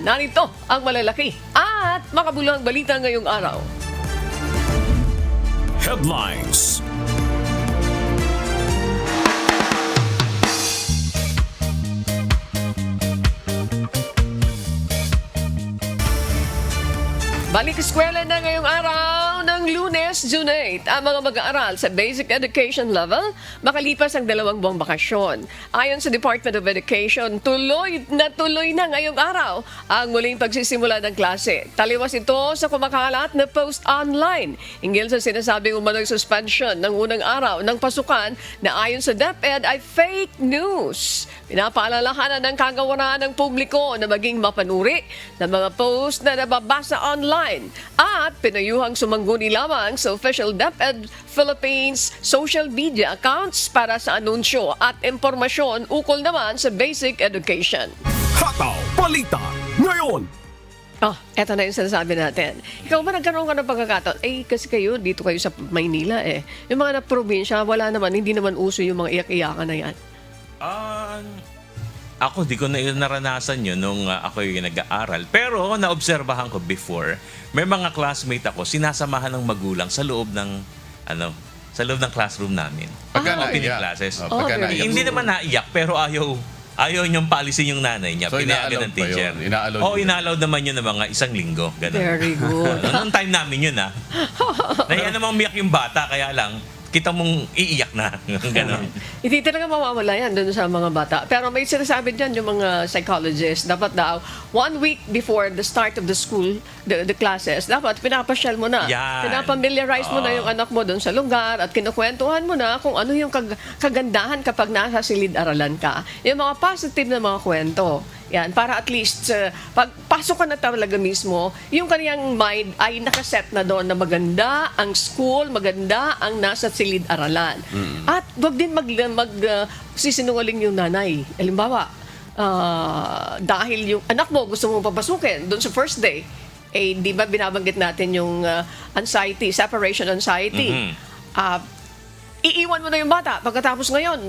narito ang malalaki at makabuluhang balita ngayong araw. Headlines. Balik eskwela na ngayong araw ng Lunes, June 8. Ang mga mag-aaral sa basic education level makalipas ang 2 buwang bakasyon. Ayon sa Department of Education, tuloy na ngayong araw ang muling pagsisimula ng klase. Taliwas ito sa kumakalat na post online hinggil sa sinasabing umano'y suspension ng unang araw ng pasukan na ayon sa DepEd ay fake news. Pinapaalalahanan ng kagawaran ng publiko na maging mapanuri ng mga post na nababasa online at pinayuhang sumangguni lamang sa official DepEd Philippines social media accounts para sa anunsyo at impormasyon ukol naman sa basic education. Hataw Balita ngayon. Eto na yung sinasabi natin. Ikaw ba nagkaroon ka ng pagkakataon? Kasi kayo, dito kayo sa Maynila Yung mga na-probinsya, wala naman, hindi naman uso yung mga iyak-iyakan na yan. Ako, di ko na naranasan yun nung ako yung nag-aaral. Pero naobserbahan ko before, may mga classmate ako, sinasamahan ng magulang sa loob ng, sa loob ng classroom namin. Pagka Opening naiyak. classes. Pagka naiyak. Hindi naman naiyak, pero ayaw niyang paalisin yung nanay niya. So, Pinayagan ng ina-allowed pa teacher. yun? Ina-allowed Oo, yun? ina-allowed naman yun ng mga 1 linggo. Ganun. Very good. Noong time namin yun, Naiya namang umiyak yung bata, kaya lang, kita mong iiyak na. Ganon. Hindi talaga mawawala yan doon sa mga bata. Pero may sinasabi dyan yung mga psychologists, dapat daw, 1 week before the start of the school, the classes, dapat pinapasyal mo na. Yan. Pinapamiliarize mo na yung anak mo doon sa lugar at kinukwentuhan mo na kung ano yung kagandahan kapag nasa silid-aralan ka. Yung mga positive na mga kwento. Yan, para at least pagpasok ka na talaga mismo, yung kaniyang mind ay nakaset na doon na maganda ang school, maganda ang nasa silid-aralan. At wag din sisinungaling yung nanay. Halimbawa, dahil yung anak mo gusto mong papasukin doon sa first day, di ba binabanggit natin yung anxiety, separation anxiety. Iiwan mo na yung bata pagkatapos ngayon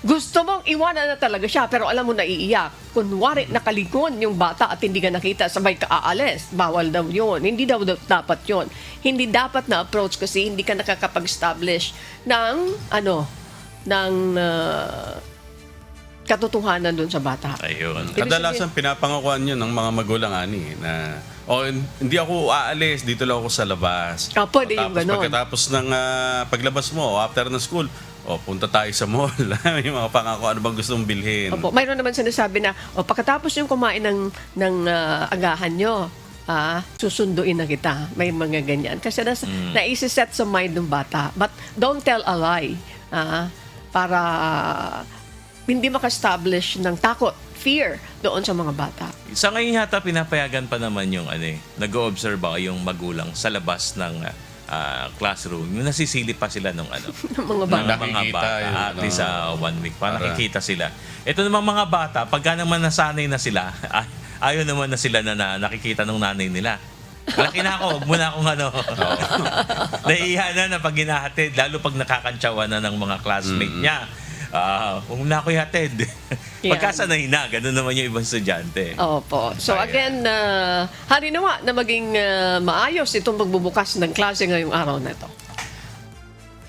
gusto mong iwanan na talaga siya pero alam mo na iiyak. Kunwari nakalikon yung bata at hindi ka nakita sabay ka aalis. Bawal daw yun. Hindi daw dapat yun. Hindi dapat na approach kasi hindi ka nakakapag-establish ng katotohanan doon sa bata. Ayun. Kadalasan pinapangakuan yun ng mga magulang na hindi ako aalis, dito lang ako sa labas. Pwede yung ganon. Pagkatapos ng paglabas mo, after na school, punta tayo sa mall. Yung mga pangako, ano bang gusto mong bilhin? Opo, mayroon naman sinasabi na pagkatapos yung kumain ng agahan nyo, susunduin na kita. May mga ganyan. Kasi naisiset sa mind ng bata. But don't tell a lie. Para hindi maka-establish ng takot, fear doon sa mga bata. Sa ngayon yata pinapayagan pa naman yung nag-o-observe yung magulang sa labas ng classroom. Yung nasisilip pa sila nung mga bata. ng mga bata at least 1 week pa nakikita sila. Ito namang mga bata, pagka naman nasanay na sila, ayaw naman na sila na nakikita ng nanay nila. Laki na ako, huwag mo na akong naiiya na pag hinahatid, lalo pag nakakantsawa na ng mga classmate niya. Huwag mo na ako ihatid. Pagkasanay na, ganun naman yung ibang estudyante. Opo. So again, hari nawa na maging maayos itong pagbubukas ng klase ngayong araw na ito.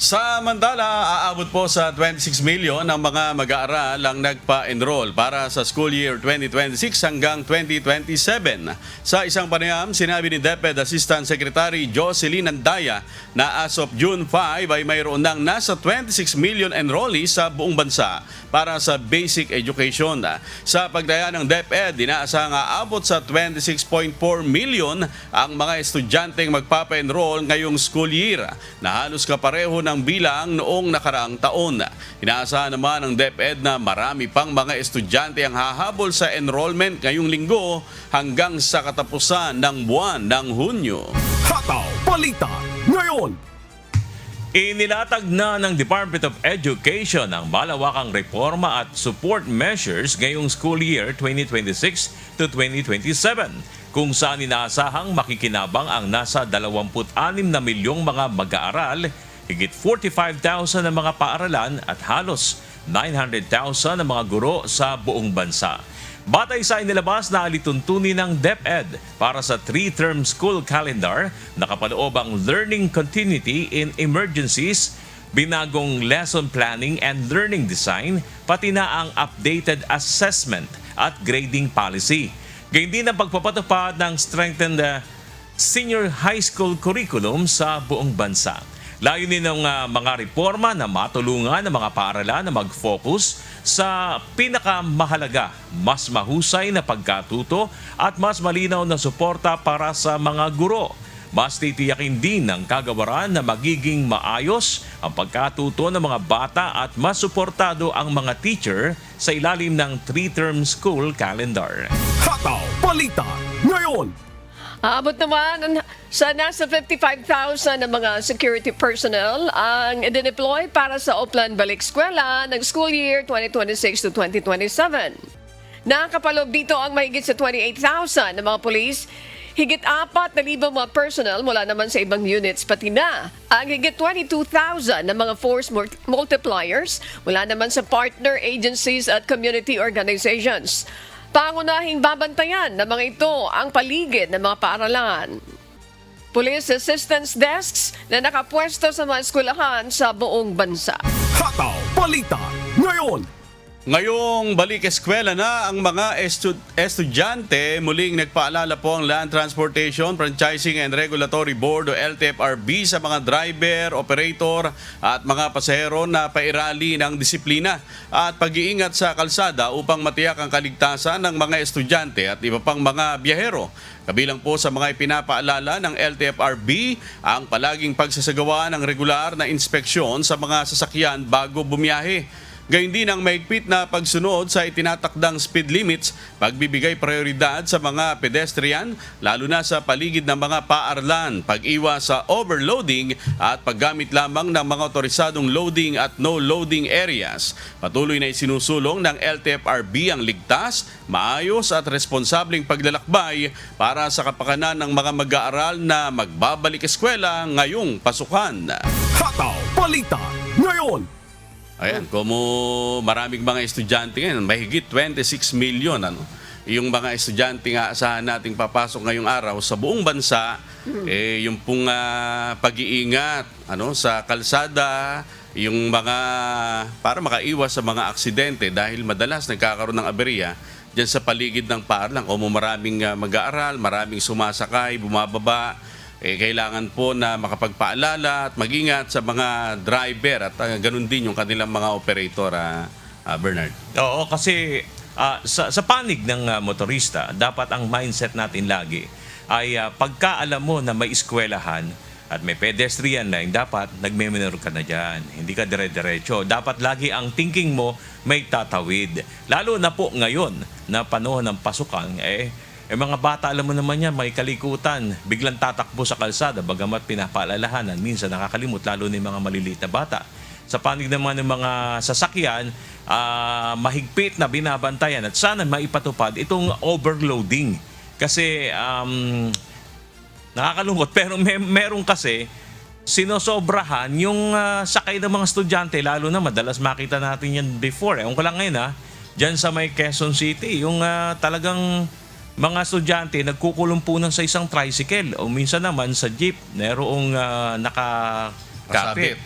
Samantala, aabot po sa 26 million ang mga mag-aaral ang nagpa-enroll para sa school year 2026 hanggang 2027. Sa isang panayam, sinabi ni DepEd Assistant Secretary Jocelyn Andaya na as of June 5 ay mayroon ng nasa 26 million enrollees sa buong bansa para sa basic education. Sa pagdaya ng DepEd, inaasahang aabot sa 26.4 million ang mga estudyanteng magpapa-enroll ngayong school year na halos kapareho ng bilang noong nakaraang taon. Inaasahan naman ng DepEd na marami pang mga estudyante ang hahabol sa enrollment ngayong linggo hanggang sa katapusan ng buwan ng Hunyo. Hataw Balita ngayon. Inilatag na ng Department of Education ang malawakang reforma at support measures ngayong school year 2026 to 2027 kung saan inaasahang makikinabang ang nasa 26 na milyong mga mag-aaral, higit 45,000 na mga paaralan at halos 900,000 na mga guro sa buong bansa. Batay sa inilabas na alituntunin ng DepEd para sa 3-term school calendar, nakapaloob ang learning continuity in emergencies, binagong lesson planning and learning design, pati na ang updated assessment at grading policy. Gayun din ang pagpapatupad ng strengthened senior high school curriculum sa buong bansa. Layunin ng mga reforma na matulungan ng mga paaralan na mag-focus sa pinakamahalaga, mas mahusay na pagkatuto at mas malinaw na suporta para sa mga guro. Mas titiyakin din ng kagawaran na magiging maayos ang pagkatuto ng mga bata at mas suportado ang mga teacher sa ilalim ng 3-term school calendar. Hataw Balita ngayon. Aabot naman sa nasa 55,000 ng mga security personnel ang i-deploy para sa Oplan Balik Eskwela ng school year 2026 to 2027. Nakapaloob dito ang mahigit sa 28,000 ng mga polis, higit 4,000 mga personnel mula naman sa ibang units, pati na ang higit 22,000 ng mga force multipliers mula naman sa partner agencies at community organizations. Pangunahing babantayan ng mga ito ang paligid ng mga paaralan. Police assistance desks na nakapwesto sa mga eskwelahan sa buong bansa. Hataw Balita ngayon. Ngayong balik eskwela na ang mga estudyante, muling nagpaalala po ang Land Transportation, Franchising and Regulatory Board o LTFRB sa mga driver, operator at mga pasahero na pairali ng disiplina at pag-iingat sa kalsada upang matiyak ang kaligtasan ng mga estudyante at iba pang mga biyahero. Kabilang po sa mga ipinapaalala ng LTFRB ang palaging pagsasagawa ng regular na inspeksyon sa mga sasakyan bago bumiyahe. Gayun din ang mahigpit na pagsunod sa itinatakdang speed limits, pagbibigay prioridad sa mga pedestrian, lalo na sa paligid ng mga paaralan, pag-iwas sa overloading at paggamit lamang ng mga otorisadong loading at no-loading areas. Patuloy na isinusulong ng LTFRB ang ligtas, maayos at responsableng paglalakbay para sa kapakanan ng mga mag-aaral na magbabalik eskwela ngayong pasukan. Hataw Balita ngayon. Ayan, como maraming mga estudyante ngayon, mahigit 26 million yung mga estudyante nga asahan nating papasok ngayong araw sa buong bansa, yung pong pag-iingat sa kalsada, yung mga para makaiwas sa mga aksidente dahil madalas nagkakaroon ng aberya diyan sa paligid ng paaralan. Como maraming mag-aaral, maraming sumasakay, bumababa, kailangan po na makapagpaalala at mag-ingat sa mga driver at ganun din yung kanilang mga operator, Bernard. Oo, kasi sa panig ng motorista, dapat ang mindset natin lagi ay pagka alam mo na may eskwelahan at may pedestrian line, dapat nagme-minor ka na dyan. Hindi ka dire-diretso. Dapat lagi ang thinking mo may tatawid. Lalo na po ngayon na panahon ng pasukan, mga bata, alam mo naman yan, may kalikutan, biglang tatakbo sa kalsada, bagamat pinapaalalahanan, minsan nakakalimot, lalo na yung mga maliliit na bata. Sa panig naman ng mga sasakyan, mahigpit na binabantayan at sana maipatupad itong overloading. Kasi nakakalungkot, pero meron kasi sinosobrahan yung sakay ng mga estudyante, lalo na madalas makita natin yan before. Ewan ko lang ngayon, dyan sa may Quezon City, yung talagang mga estudyante nagkukulong po sa isang tricycle o minsan naman sa jeep, mayroong nakasabit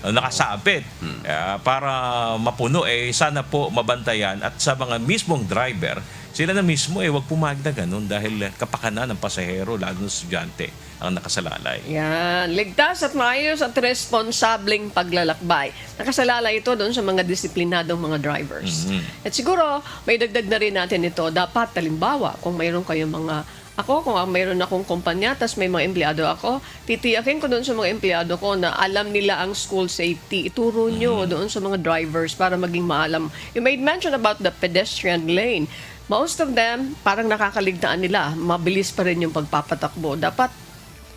para mapuno. Sana po mabantayan at sa mga mismong driver, sila na mismo wag pumayag na ganun dahil kapakanan ng pasahero, lalo ng estudyante, ang nakasalalay. Yan, ligtas at maayos at responsableng paglalakbay. Nakasalalay ito doon sa mga disiplinadong mga drivers. At siguro, may dagdag na rin natin ito. Dapat, halimbawa, kung mayroon kayong kung mayroon akong kumpanya, tas may mga empleyado ako, titiyakin ko doon sa mga empleyado ko na alam nila ang school safety. Ituro nyo doon sa mga drivers para maging maalam. You made mention about the pedestrian lane. Most of them, parang nakakaligtaan nila. Mabilis pa rin yung pagpapatakbo. Dapat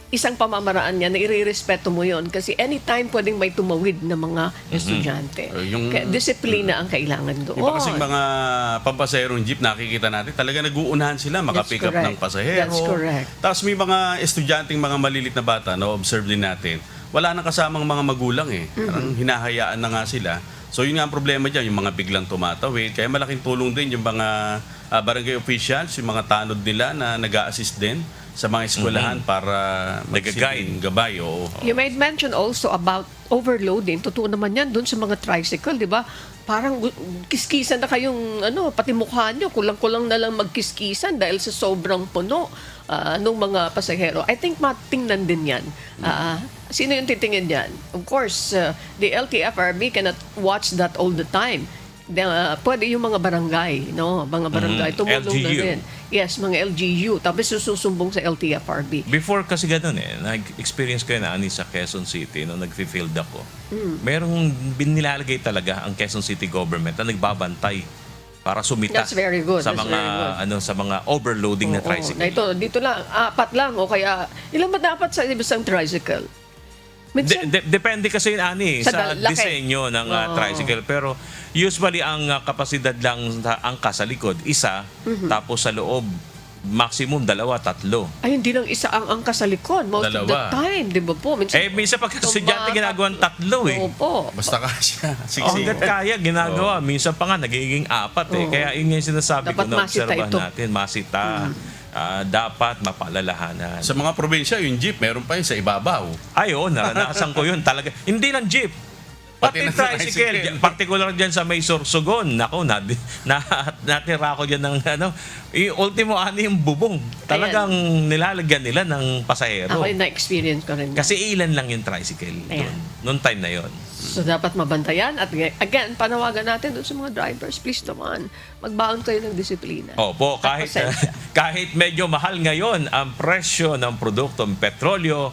isang pamamaraan niya na irerespeto mo yon kasi anytime pwedeng may tumawid na mga estudyante. Kaya disiplina ang kailangan doon. Iba kasing mga pampasaherong jeep nakikita natin, talaga nag-uunahan sila makapick up ng pasahero. That's correct. Tapos may mga estudyanteng mga malilit na bata na observe din natin, wala nang kasamang mga magulang Parang hinahayaan na nga sila. So yun nga ang problema dyan, yung mga biglang tumatawid. Kaya malaking tulong din yung mga barangay officials, yung mga tanod nila na nag-a-assist din sa mga eskwelahan para Nag-guide. gabay. Oo. You made mention also about overloading. Totoo naman yan doon sa mga tricycle, di ba? Parang kiskisan na kayong, pati mukha nyo, kulang-kulang na lang magkiskisan dahil sa sobrang puno nung mga pasahero. I think matingnan din yan. Sino yung titingin yan? Of course, the LTFRB cannot watch that all the time. Pwede yung mga barangay, no? Mga barangay, tumulong na LGU. rin. Yes, mga LGU. Tapos susumbong sa LTFRB. Before kasi ganun nag-experience ko yun sa Quezon City nung nag-field ako. Merong nilalagay talaga ang Quezon City government na nagbabantay para sumita That's very good. sa That's mga very good. sa mga overloading na Oo, tricycle. na ito, dito lang, 4 lang o kaya ilan ba dapat sa isang tricycle? Minsan, Depende kasi yun, Sa sa laki. disenyo ng tricycle. Pero usually ang kapasidad lang angka sa likod, isa, tapos sa loob, maximum 2, 3. ay hindi lang isa ang angka sa likod most of the Dalawa. time, di ba po? Minsan pag estudyante ginagawang 3 Opo. Basta kasya. Hanggat kaya, ginagawa. Minsan pa nga, nagiging 4 Oo. Kaya yun yung sinasabi Dapat ko na masita obserbahan ito. natin. Masita. Dapat mapaalalahanan. Sa mga probinsya, yung jeep, meron pa yun sa ibabaw. Ayo, naranasan ko yun talaga. Hindi lang jeep. Pati Pati na tricycle, tricycle. particular dyan sa may Sorsogon. Nako, natira ko dyan ng ultimo yung bubong. Talagang nilalagyan nila ng pasahero. Ako yung na-experience ko rin. Kasi ilan lang yung tricycle Ayan. doon. Noong time na yon. So dapat mabantayan at again, panawagan natin doon sa mga drivers, please naman, magbaon kayo ng disiplina. Opo, At kahit pasensya. kahit medyo mahal ngayon ang presyo ng produktong petrolyo,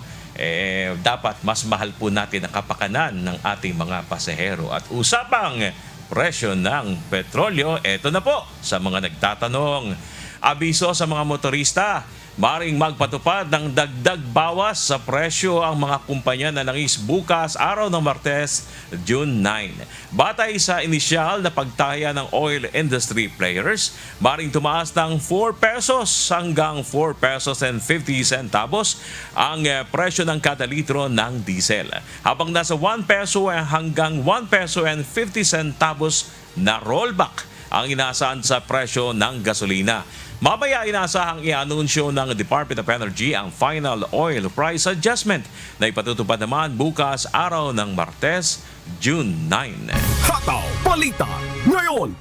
dapat mas mahal po natin ang kapakanan ng ating mga pasahero. At usapang presyo ng petrolyo, eto na po sa mga nagtatanong. Abiso sa mga motorista, maring magpatupad ng dagdag bawas sa presyo ang mga kumpanya na nangis bukas araw ng Martes, June 9. Batay sa inisyal na pagtaya ng oil industry players, maring tumaas ng 4 pesos hanggang 4 pesos and 50 centavos ang presyo ng kada litro ng diesel. Habang nasa 1 peso hanggang 1 peso and 50 centavos na rollback ang inaasahan sa presyo ng gasolina. Mamaya inaasahang i-anunsyo ng Department of Energy ang final oil price adjustment na ipatutupad naman bukas araw ng Martes, June 9. Hataw Balita ngayon.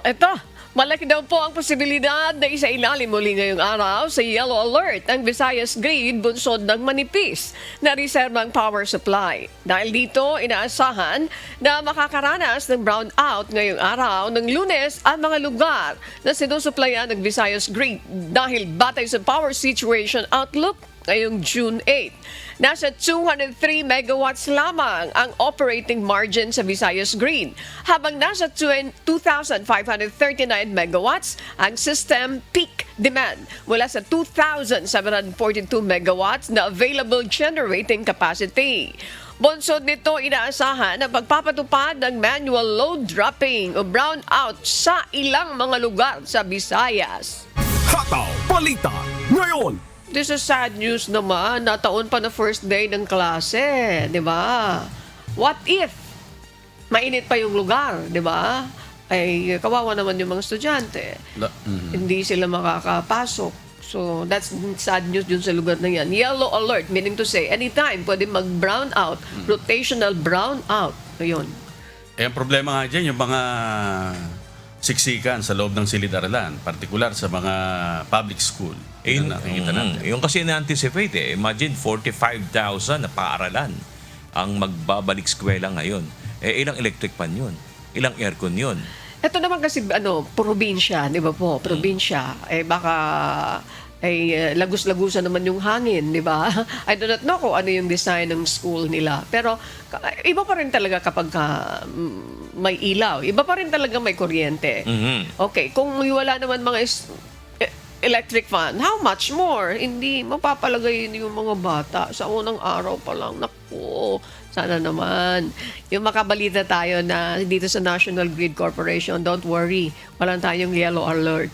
Eto, malaki daw po ang posibilidad na isailalim muli ngayong araw sa yellow alert ang Visayas Grid bunsod ng manipis na reserbang power supply. Dahil dito, inaasahan na makakaranas ng brownout ngayong araw ng Lunes ang mga lugar na sinusuplayan ng Visayas Grid dahil batay sa power situation outlook ngayong June 8. Nasa 203 megawatts lamang ang operating margin sa Visayas Grid, habang nasa 2,539 megawatts ang system peak demand mula sa 2,742 megawatts na available generating capacity. Bonsod nito, inaasahan ang pagpapatupad ng manual load dropping o brownout sa ilang mga lugar sa Visayas. Hataw Balita ngayon. This is sad news naman. Nataon pa na first day ng klase, di ba? What if mainit pa yung lugar, di ba? Ay kawawa naman yung mga estudyante. Hindi sila makakapasok. So that's sad news dun sa lugar na yan. Yellow alert, meaning to say, anytime pwede mag-brown out, rotational brown out. Ayun. Ang problema nga dyan, yung mga siksikan sa loob ng silid-aralan, partikular sa mga public school. Yun ang nakikita natin. Yung kasi na-anticipate Imagine 45,000 na paaralan ang magbabalik eskwela ngayon. Ilang electric fan yun? Ilang aircon yun? Ito naman kasi probinsya, 'di ba po? Probinsya baka lagus-lagusan naman yung hangin, 'di ba? I do not know kung ano yung design ng school nila. Pero iba pa rin talaga kapag may ilaw. Iba pa rin talaga may kuryente. Okay, kung wala naman mga electric fan, how much more? Hindi mapapalagay yung mga bata sa unang araw pa lang. Naku, sana naman. Yung makabalita tayo na dito sa National Grid Corporation, don't worry, walang tayong yellow alert.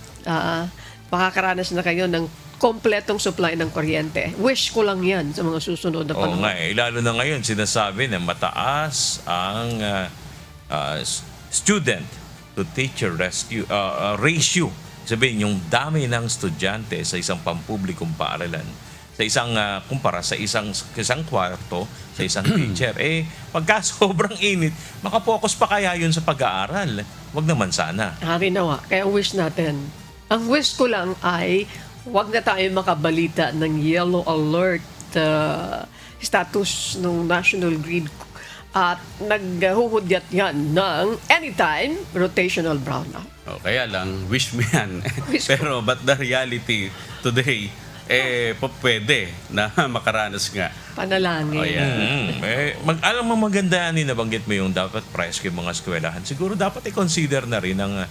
Makakaranas na kayo ng kompletong supply ng kuryente. Wish ko lang yan sa mga susunod na Oo panahon. nga lalo na ngayon sinasabi na mataas ang student to teacher ratio sabihin, yung dami ng estudyante sa isang pampublikong paaralan, sa isang kumpara sa isang kwarto, sa isang teacher, pagka sobrang init, makapokus pa kaya yun sa pag-aaral? Wag naman sana. Nawa. Kaya ang wish natin, ang wish ko lang ay wag na tayo makabalita ng yellow alert status ng National Grid at naghuhudyat yan ng anytime rotational brownout. Kaya lang, wish mo yan. Wish Pero but the reality today, pwede na makaranas nga. Panalangin. O yan. Alam mo, maganda yan, nabanggit mo yung dapat presko yung mga eskwelahan. Siguro dapat i-consider na rin ng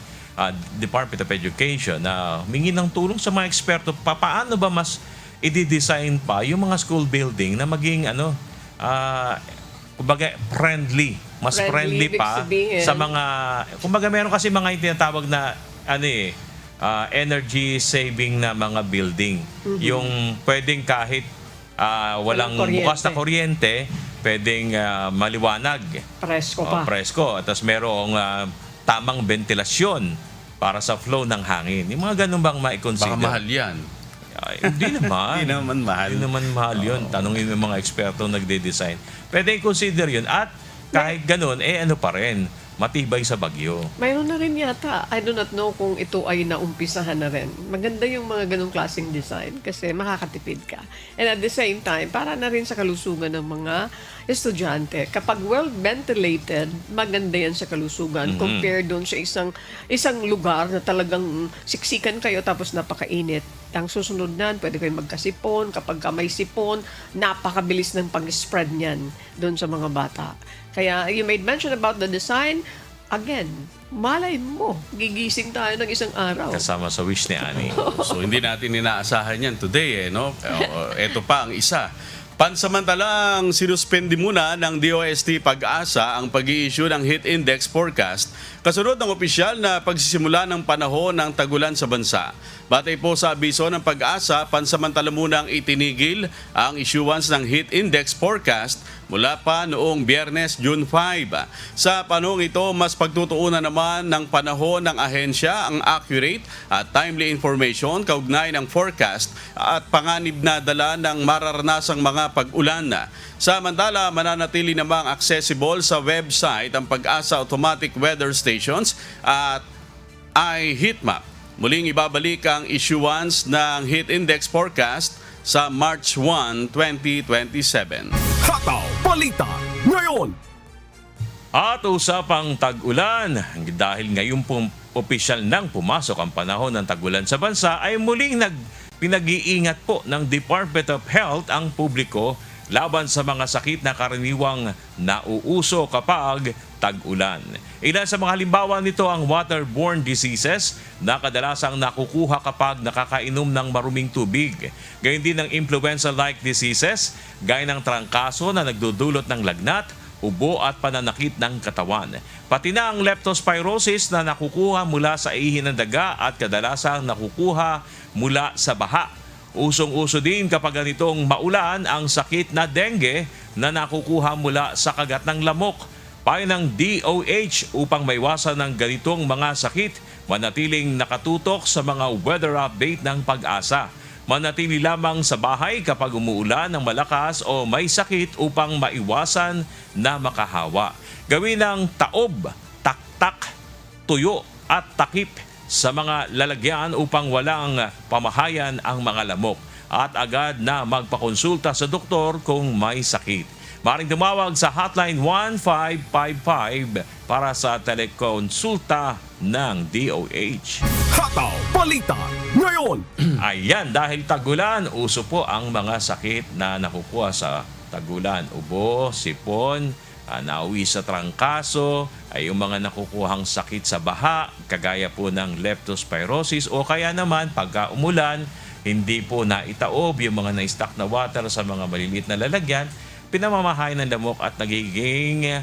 Department of Education na humingi ng tulong sa mga eksperto. Paano ba mas i-design pa yung mga school building na maging kumbaga friendly. Mas friendly ibig pa sabihin. sa mga, kumbaga meron kasi mga tinatawag na energy saving na mga building. Yung pwedeng kahit walang Walang bukas na kuryente, pwedeng maliwanag. Presko pa. Presko. At tapos merong tamang ventilasyon para sa flow ng hangin. Yung mga ganun bang ma-consider? Baka mahal yan. Hindi naman. Hindi naman mahal. Hindi naman mahal yun. Tanungin mo yung mga eksperto nagde-design. Pwede i-consider yun. At kahit ganun, ano pa rin, matibay sa bagyo. Mayroon na rin yata. I do not know kung ito ay naumpisahan na rin. Maganda yung mga ganong klaseng design kasi makakatipid ka. And at the same time, para na rin sa kalusugan ng mga estudyante. Kapag well-ventilated, maganda yan sa kalusugan compared doon sa isang lugar na talagang siksikan kayo tapos napakainit. Ang susunod nan, pwede kayo magkasipon. Kapag may sipon, napakabilis ng pag-spread niyan doon sa mga bata. Kaya you made mention about the design. Again, malay mo, gigising tayo ng isang araw. Kasama sa wish ni Ani. So hindi natin inaasahan yan today, no? Ito pa ang isa. Pansamantalang sinuspende muna ng DOST Pag-asa ang pag-i-issue ng heat index forecast kasunod ng opisyal na pagsisimula ng panahon ng tagulan sa bansa. Batay po sa abiso ng Pag-asa, pansamantala munang itinigil ang issuance ng heat index forecast mula pa noong Biyernes, June 5. Sa panahong ito, mas pagtutuunan naman ng panahon ng ahensya ang accurate at timely information kaugnay ng forecast at panganib na dala ng mararanasang mga pag-ulan. Samantala, mananatili namang accessible sa website ang Pag-asa Automatic Weather Stations at iHeatMap. Muling ibabalik ang issuance ng heat index forecast sa March 1, 2027. Hataw Balita ngayon. At usapang tag-ulan, dahil ngayon pong opisyal nang pumasok ang panahon ng tag-ulan sa bansa, ay muling pinag-iingat po ng Department of Health ang publiko laban sa mga sakit na karaniwang nauuso kapag tag-ulan. Ilan sa mga halimbawa nito ang waterborne diseases na kadalasang nakukuha kapag nakakainom ng maruming tubig. Gayun din ang influenza-like diseases, gaya ng trangkaso na nagdudulot ng lagnat, ubo at pananakit ng katawan. Pati na ang leptospirosis na nakukuha mula sa ihi ng daga at kadalasang nakukuha mula sa baha. Usong-uso din kapag ganitong maulan ang sakit na dengue na nakukuha mula sa kagat ng lamok. Payo ng DOH upang maiwasan ng ganitong mga sakit, manatiling nakatutok sa mga weather update ng Pag-asa. Manatili lamang sa bahay kapag umuulan ng malakas o may sakit upang maiwasan na makahawa. Gawin ng taob, taktak, tuyo at takip sa mga lalagyan upang walang pamahayan ang mga lamok at agad na magpakonsulta sa doktor kung may sakit. Maring tumawag sa hotline 1555 para sa telekonsulta ng DOH. Hataw Balita ngayon. Ayan, dahil tagulan, uso po ang mga sakit na nakukuha sa tagulan. Ubo, sipon, nauwi sa trangkaso, ay yung mga nakukuhang sakit sa baha, kagaya po ng leptospirosis o kaya naman pagka umulan, hindi po naitaob yung mga na-stock na water sa mga maliliit na lalagyan, pinamamahay ng lamok at nagiging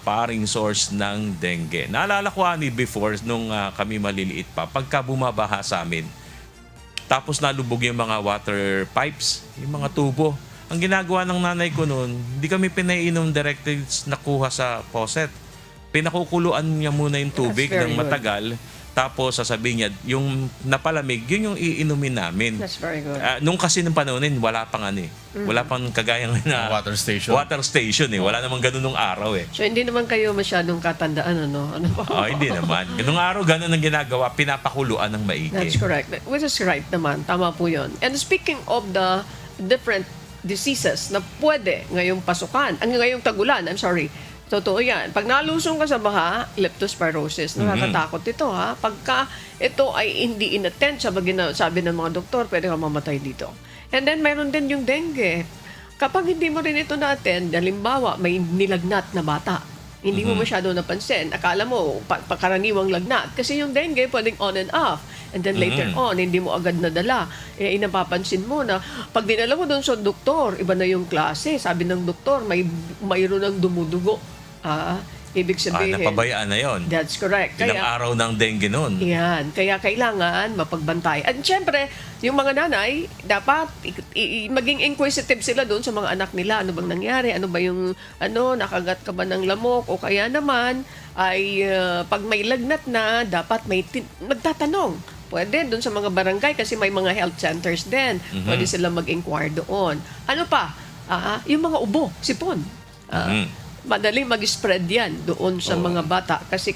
paring source ng dengue. Naalala ko before nung kami maliliit pa, pagka bumabaha sa amin, tapos nalubog yung mga water pipes, yung mga tubo. Ang ginagawa ng nanay ko noon, hindi kami pinainom directly nakuha sa faucet. Pinakukuluan niya muna yung tubig That's very ng matagal Tapos sasabihin niya, yung napalamig, yun yung iinumin namin. That's very good. Nung kasi nung panonin, wala pang ano eh. Wala pang kagaya ng Water station. Water station eh. Wala namang ganun nung araw eh. So, hindi naman kayo masyadong katandaan, ano? Ano ba? Hindi naman. Nung araw, ganun ang ginagawa, pinapakuluan ng maigi. That's correct. Which is right naman. Tama po yun. And speaking of the different diseases na pwede ngayong pasukan, ngayong tagulan, I'm sorry, totoo yan. Pag nalusong ka sa baha, leptospirosis, nakakatakot ito ha. Pagka ito ay hindi inattend, sabi ng mga doktor, pwede ka mamatay dito. And then mayroon din yung dengue. Kapag hindi mo rin ito na-attend, halimbawa may nilagnat na bata, hindi mo masyado napansin. Akala mo, pakaraniwang lagnat. Kasi yung dengue, pwedeng on and off. And then later on, hindi mo agad nadala. Inapapansin mo na pag dinala mo doon sa doktor, iba na yung klase. Sabi ng doktor, mayroon ng dumudugo. Ibig sabihin. Napabayaan na yon. That's correct. Ilang araw ng dengue nun. Yan. Kaya kailangan mapagbantay. At syempre, yung mga nanay, dapat maging inquisitive sila doon sa mga anak nila. Ano bang nangyari? Ano ba yung, nakagat ka ba ng lamok? O kaya naman, ay pag may lagnat na, dapat may magtatanong. Pwede doon sa mga barangay kasi may mga health centers din. Pwede sila mag-inquire doon. Ano pa? Yung mga ubo, sipon. Madaling mag-spread yan doon sa mga bata kasi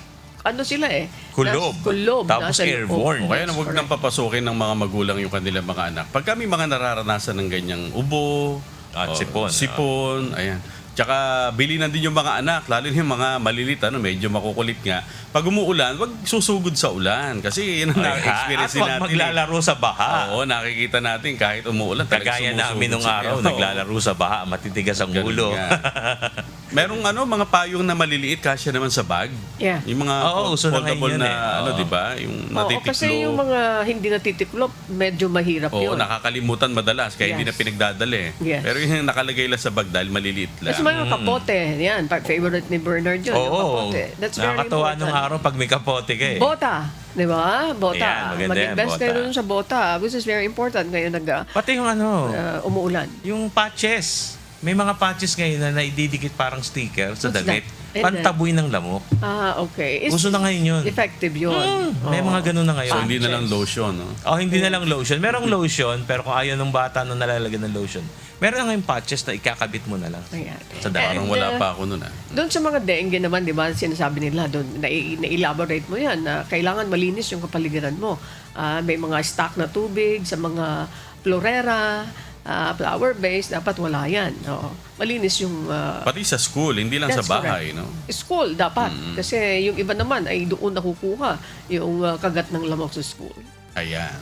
sila Kulob. Kulob. Tapos nasa loob. airborne. O kaya na huwag nang papasukin ng mga magulang yung kanilang mga anak. Pag kami mga nararanasan ng ganyang ubo, At sipon. Sipon, ayan. Tsaka bilinan din yung mga anak, lalo yung mga malilit, medyo makukulit nga. Pag umuulan, wag susugod sa ulan. Kasi yun ang na-experience At huwag natin. maglalaro sa baha. Oo, nakikita natin kahit umuulan. Kagaya namin nung araw, naglalaro sa baha, matitigas ang Ganun ulo. nga. Merong mga payong na maliliit, kasya naman sa bag. Yeah. Yung mga uso na foldable ngayon na, eh. di ba? Yung Oo, natitiklo. kasi yung mga hindi natitiklop, medyo mahirap Oo, yun. nakakalimutan madalas kaya hindi na Yes. pinagdadali. Yes. Pero yung nakalagay lang sa bag dahil maliliit lang. Kasi mga kapote, yan, favorite ni Bernard yun, yung Oo. kapote. That's very Nakakatawa important. nung araw pag may kapote ka eh. Bota, di ba? Bota. Ayan, maganda yan, Mag-invest kayo bota. dun sa bota, which is very important ngayon Pati yung umuulan. yung patches. May mga patches ngayon na naididikit parang sticker sa What's damit. that? Pantaboy ng lamok. Okay. Uso na ngayon yun. Effective yun. May mga ganun na ngayon. So, hindi na lang lotion, no? Hindi na lang lotion. Merong lotion, pero kung ayaw ng bata na nalalagyan ng lotion, meron na ngayong patches na ikakabit mo na lang. Ayan. Sa dami. Parang wala pa ako nun, Doon sa mga dengue naman, di ba, sinasabi nila doon, na-elaborate mo yan, na kailangan malinis yung kapaligiran mo. May mga stock na tubig sa mga florera, flower base, dapat wala yan. Malinis yung... Pati sa school, hindi lang sa That's bahay, correct. no? School, dapat. Kasi yung iba naman ay doon nakukuha yung kagat ng lamok sa school. Ayan.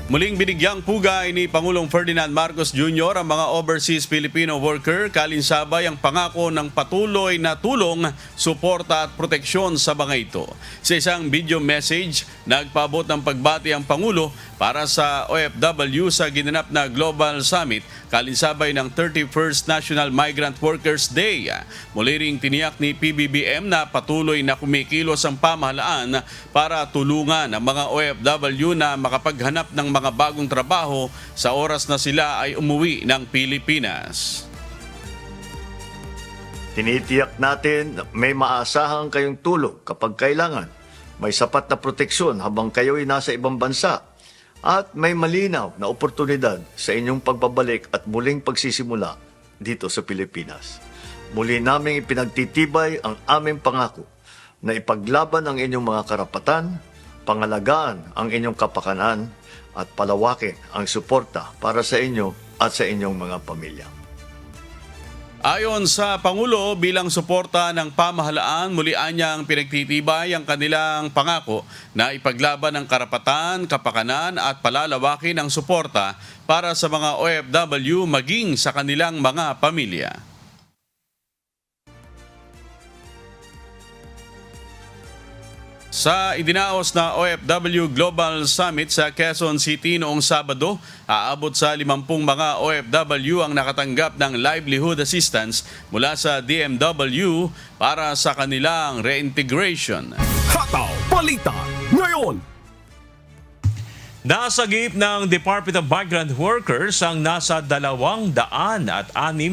Muling binigyang pugay ni Pangulong Ferdinand Marcos Jr. ang mga overseas Filipino worker, kalinsabay ang pangako ng patuloy na tulong, suporta at proteksyon sa mga ito. Sa isang video message, nagpaabot ng pagbati ang Pangulo para sa OFW sa ginanap na Global Summit, kalinsabay ng 31st National Migrant Workers Day. Muli ring tiniyak ni PBBM na patuloy na kumikilos ang pamahalaan para tulungan ang mga OFW na makapaghanap ng mga bagong trabaho sa oras na sila ay umuwi ng Pilipinas. Tinitiyak natin na may maasahan kayong tulong kapag kailangan. May sapat na proteksyon habang kayo'y nasa ibang bansa. At may malinaw na oportunidad sa inyong pagbabalik at muling pagsisimula dito sa Pilipinas. Muli naming ipinagtitibay ang aming pangako na ipaglaban ang inyong mga karapatan, pangalagaan ang inyong kapakanan, at palawakin ang suporta para sa inyo at sa inyong mga pamilya. Ayon sa Pangulo, bilang suporta ng pamahalaan, muli anyang pinagtitibay ang kanilang pangako na ipaglaban ang karapatan, kapakanan at palalawakin ang suporta para sa mga OFW maging sa kanilang mga pamilya. Sa idinaos na OFW Global Summit sa Quezon City noong Sabado, aabot sa 50 mga OFW ang nakatanggap ng livelihood assistance mula sa DMW para sa kanilang reintegration. Hataw Balita ngayon. Nasagip ng Department of Migrant Workers ang nasa 206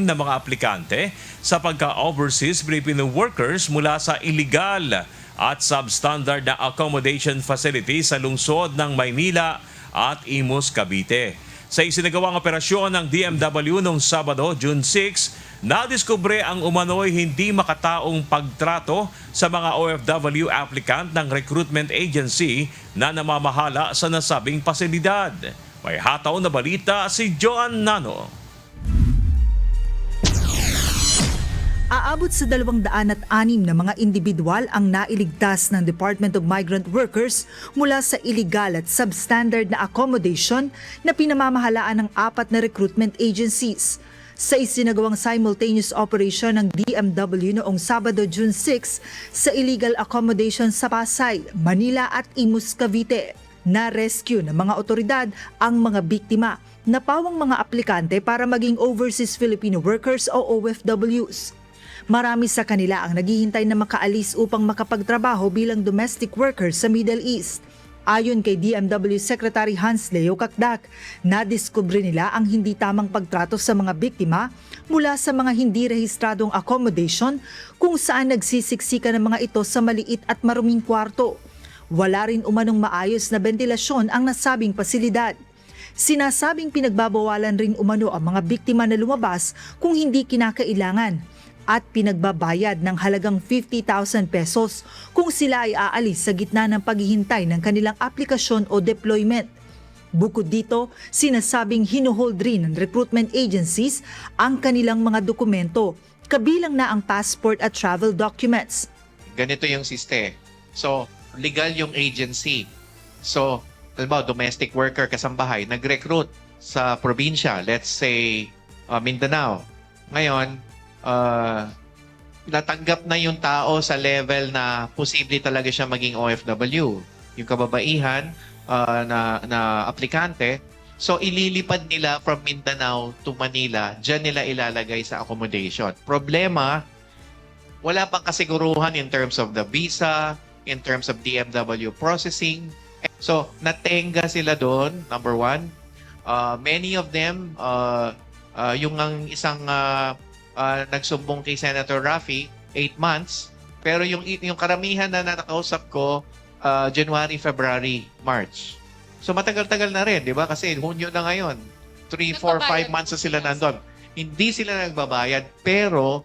na mga aplikante sa pagka-overseas Filipino workers mula sa illegal at substandard na accommodation facility sa lungsod ng Maynila at Imus, Cavite. Sa isinagawang operasyon ng DMW noong Sabado, June 6, nadiskubre ang umano'y hindi makataong pagtrato sa mga OFW applicant ng recruitment agency na namamahala sa nasabing pasilidad. May hataw na balita si Joan Nano. Aabot sa 206 na mga individual ang nailigtas ng Department of Migrant Workers mula sa illegal at substandard na accommodation na pinamamahalaan ng 4 na recruitment agencies. Sa isinagawang simultaneous operation ng DMW noong Sabado, June 6 sa illegal accommodation sa Pasay, Manila at Imus, Cavite. Na-rescue ng mga otoridad ang mga biktima na pawang mga aplikante para maging overseas Filipino workers o OFWs. Marami sa kanila ang naghihintay na makaalis upang makapagtrabaho bilang domestic workers sa Middle East. Ayon kay DMW Secretary Hans Leo Kakdak, nadiskubre nila ang hindi tamang pagtrato sa mga biktima mula sa mga hindi rehistradong accommodation kung saan nagsisiksika ng mga ito sa maliit at maruming kwarto. Wala rin umanong maayos na bentilasyon ang nasabing pasilidad. Sinasabing pinagbabawalan rin umano ang mga biktima na lumabas kung hindi kinakailangan at pinagbabayad ng halagang 50,000 pesos kung sila ay aalis sa gitna ng paghihintay ng kanilang aplikasyon o deployment. Bukod dito, sinasabing hinuhold rin ng recruitment agencies ang kanilang mga dokumento, kabilang na ang passport at travel documents. Ganito yung siste. So, legal yung agency. So, halimbawa, domestic worker kasambahay, nag-recruit sa probinsya, let's say Mindanao. Ngayon, natanggap na yung tao sa level na posible talaga siya maging OFW. Yung kababaihan na aplikante. So, ililipad nila from Mindanao to Manila. Diyan nila ilalagay sa accommodation. Problema, wala pang kasiguruhan in terms of the visa, in terms of DMW processing. So, natenga sila doon, number one. Many of them, yung ang isang nagsumbong kay Senator Raffy, 8 months. Pero yung karamihan na nakausap ko, January, February, March. So matagal-tagal na rin, di ba? Kasi Hunyo na ngayon. 3, 4, 5 months na sila nandun. Hindi sila nagbabayad, pero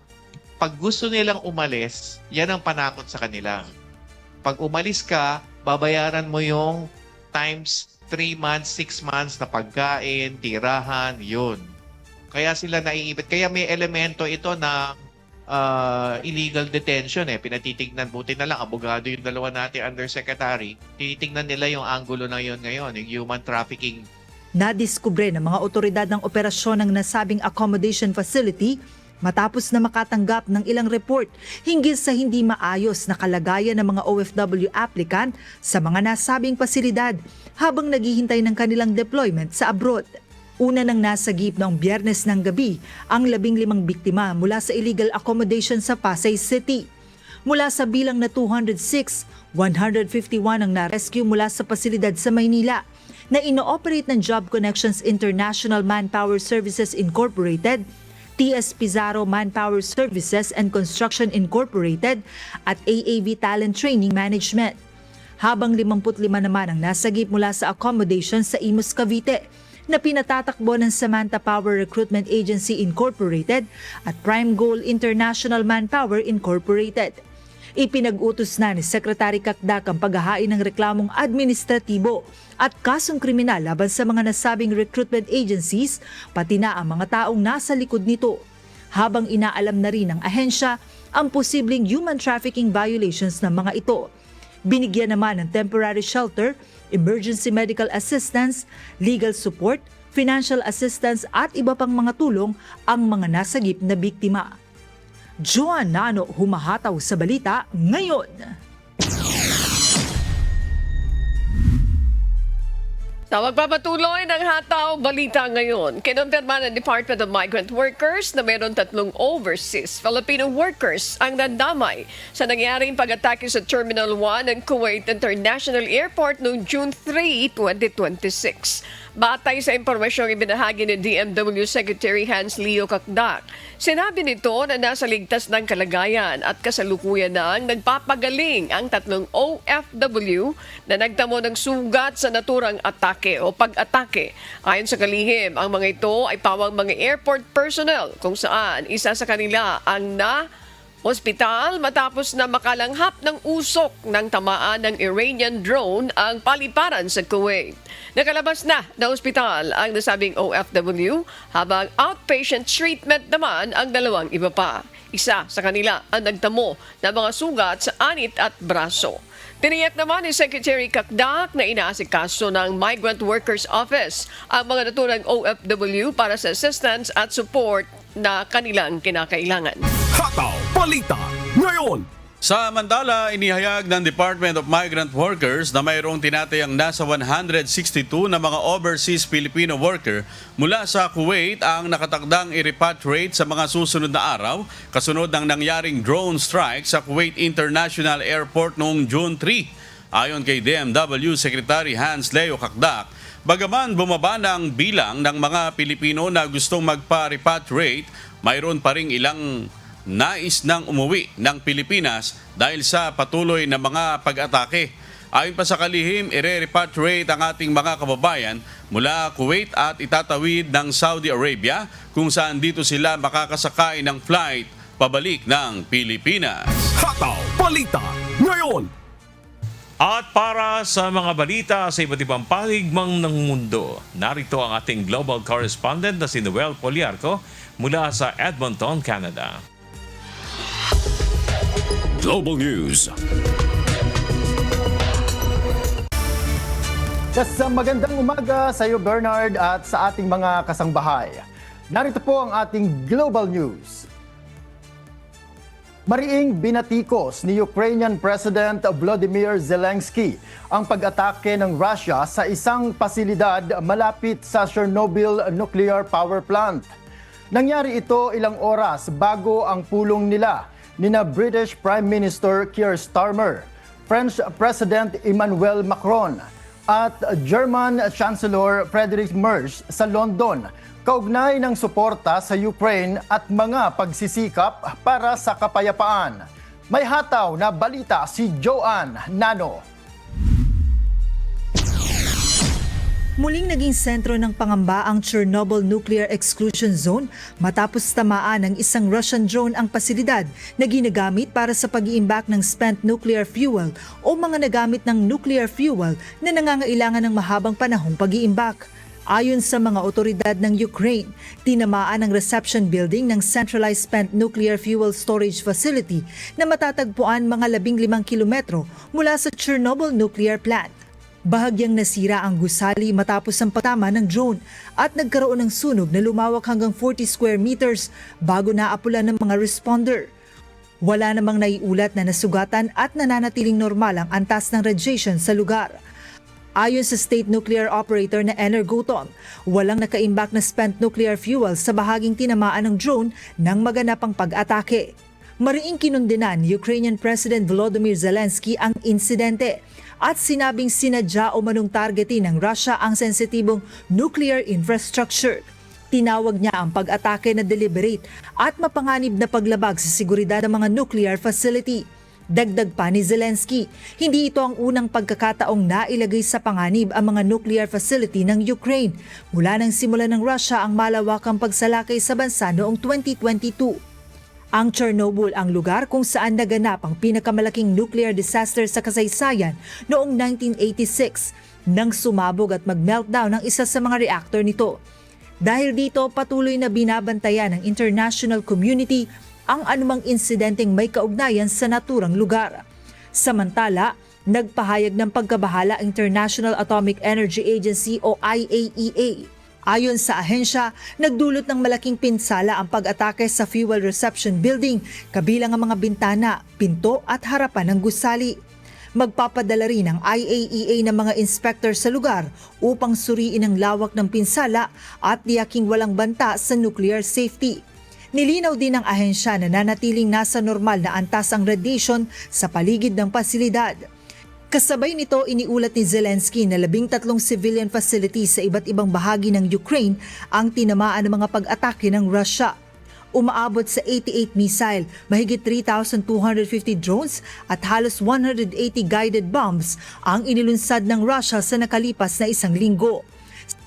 pag gusto nilang umalis, yan ang panakot sa kanila. Pag umalis ka, babayaran mo yung times 3 months, 6 months na pagkain, tirahan, yun. Kaya sila naiibit. Kaya may elemento ito na illegal detention eh. Pinatitignan, buti na lang, abogado yung dalawa natin undersecretary. Tinitignan nila yung angulo na yun ngayon, yung human trafficking. Nadiskubre ng mga otoridad ng operasyon ng nasabing accommodation facility matapos na makatanggap ng ilang report hinggil sa hindi maayos na kalagayan ng mga OFW applicant sa mga nasabing pasilidad habang naghihintay ng kanilang deployment sa abroad. Una nang nasagip noong Biyernes ng gabi ang 15 biktima mula sa illegal accommodation sa Pasay City. Mula sa bilang na 206, 151 ang na-rescue mula sa pasilidad sa Maynila na ino-operate ng Job Connections International Manpower Services Incorporated, TS Pizarro Manpower Services and Construction Incorporated at AAV Talent Training Management. Habang 55 naman ang nasagip mula sa accommodation sa Imus, Cavite, na pinatatakbo ng Samantha Power Recruitment Agency Incorporated at Prime Goal International Manpower Incorporated. Ipinag-utos na ni Secretary Kakdak ang paghahain ng reklamong administratibo at kasong kriminal laban sa mga nasabing recruitment agencies, pati na ang mga taong nasa likod nito. Habang inaalam na rin ng ahensya ang posibleng human trafficking violations ng mga ito. Binigyan naman ng temporary shelter, emergency medical assistance, legal support, financial assistance at iba pang mga tulong ang mga nasagip na biktima. Joan Nano, humahataw sa balita ngayon. Sa magpapatuloy ng hataw balita ngayon, kinumpirma ng Department of Migrant Workers na mayroon 3 overseas Filipino workers ang nadamay sa nangyaring pag-atake sa Terminal 1 ng Kuwait International Airport noong June 3, 2026. Batay sa impormasyong ibinahagi ni DMW Secretary Hans Leo Kakdak, sinabi nito na nasa ligtas ng kalagayan at kasalukuyan nang nagpapagaling ang 3 OFW na nagtamo ng sugat sa naturang atake o pag-atake. Ayon sa kalihim, ang mga ito ay pawang mga airport personnel kung saan isa sa kanila ang ospital matapos na makalanghap ng usok ng tamaan ng Iranian drone ang paliparan sa Kuwait. Nakalabas na ospital ang nasabing OFW habang outpatient treatment naman ang 2 iba pa. Isa sa kanila ang nagtamo ng mga sugat sa anit at braso. Tiniyak naman ni Secretary Kakdak na inaasikaso ng Migrant Workers Office ang mga naturang OFW para sa assistance at support na kanilang kinakailangan. Hataw Balita ngayon. Samantala, inihayag ng Department of Migrant Workers na mayroong tinatayang nasa 162 na mga overseas Filipino worker mula sa Kuwait ang nakatakdang i-repatriate sa mga susunod na araw kasunod ng nangyaring drone strike sa Kuwait International Airport noong June 3. Ayon kay DMW Secretary Hans Leo Kakdak, bagaman bumaba na ang bilang ng mga Pilipino na gustong magpa-repatriate, mayroon pa ring ilang nais nang umuwi ng Pilipinas dahil sa patuloy na mga pag-atake. Ayon pa sa kalihim, ire-repatriate ang ating mga kababayan mula Kuwait at itatawid ng Saudi Arabia kung saan dito sila makakasakay ng flight pabalik ng Pilipinas. Hataw Balita ngayon. At para sa mga balita sa iba't ibang paligmang ng mundo, narito ang ating global correspondent na si Noel Poliarco mula sa Edmonton, Canada. Global News. Magandang umaga sa iyo, Bernard, at sa ating mga kasangbahay. Narito po ang ating Global News. Mariing binatikos ni Ukrainian President Volodymyr Zelensky ang pag-atake ng Russia sa isang pasilidad malapit sa Chernobyl Nuclear Power Plant. Nangyari ito ilang oras bago ang pulong nila nina British Prime Minister Keir Starmer, French President Emmanuel Macron at German Chancellor Friedrich Merz sa London kaugnay ng suporta sa Ukraine at mga pagsisikap para sa kapayapaan. May hataw na balita si Joanne Nano. Muling naging sentro ng pangamba ang Chernobyl Nuclear Exclusion Zone matapos tamaan ng isang Russian drone ang pasilidad na ginagamit para sa pag-iimbak ng spent nuclear fuel o mga nagamit ng nuclear fuel na nangangailangan ng mahabang panahong pag-iimbak. Ayon sa mga otoridad ng Ukraine, tinamaan ang reception building ng Centralized Spent Nuclear Fuel Storage Facility na matatagpuan mga 15 kilometro mula sa Chernobyl Nuclear Plant. Bahagyang nasira ang gusali matapos ang patama ng drone at nagkaroon ng sunog na lumawak hanggang 40 square meters bago naapulan ng mga responder. Wala namang naiulat na nasugatan at nananatiling normal ang antas ng radiation sa lugar. Ayon sa State Nuclear Operator na Energoatom, walang nakaimbak na spent nuclear fuel sa bahaging tinamaan ng drone nang maganap ang pag-atake. Mariing kinundenan ni Ukrainian President Volodymyr Zelensky ang insidente at sinabing sinadya o manong targetin ng Russia ang sensitibong nuclear infrastructure. Tinawag niya ang pag-atake na deliberate at mapanganib na paglabag sa seguridad ng mga nuclear facility. Dagdag pa ni Zelensky, hindi ito ang unang pagkakataong nailagay sa panganib ang mga nuclear facility ng Ukraine mula nang simula ng Russia ang malawakang pagsalakay sa bansa noong 2022. Ang Chernobyl ang lugar kung saan naganap ang pinakamalaking nuclear disaster sa kasaysayan noong 1986 nang sumabog at mag-meltdown ang isa sa mga reaktor nito. Dahil dito, patuloy na binabantayan ng international community ang anumang insidenteng may kaugnayan sa naturang lugar. Samantala, nagpahayag ng pagkabahala ang International Atomic Energy Agency o IAEA. Ayon sa ahensya, nagdulot ng malaking pinsala ang pag-atake sa fuel reception building, kabilang ang mga bintana, pinto at harapan ng gusali. Magpapadala rin ang IAEA ng mga inspector sa lugar upang suriin ang lawak ng pinsala at tiyaking walang banta sa nuclear safety. Nilinaw din ng ahensya na nanatiling nasa normal na antas ang radiation sa paligid ng pasilidad. Kasabay nito, iniulat ni Zelensky na 13 civilian facilities sa iba't ibang bahagi ng Ukraine ang tinamaan ng mga pag-atake ng Russia. Umaabot sa 88 missile, mahigit 3,250 drones at halos 180 guided bombs ang inilunsad ng Russia sa nakalipas na isang linggo.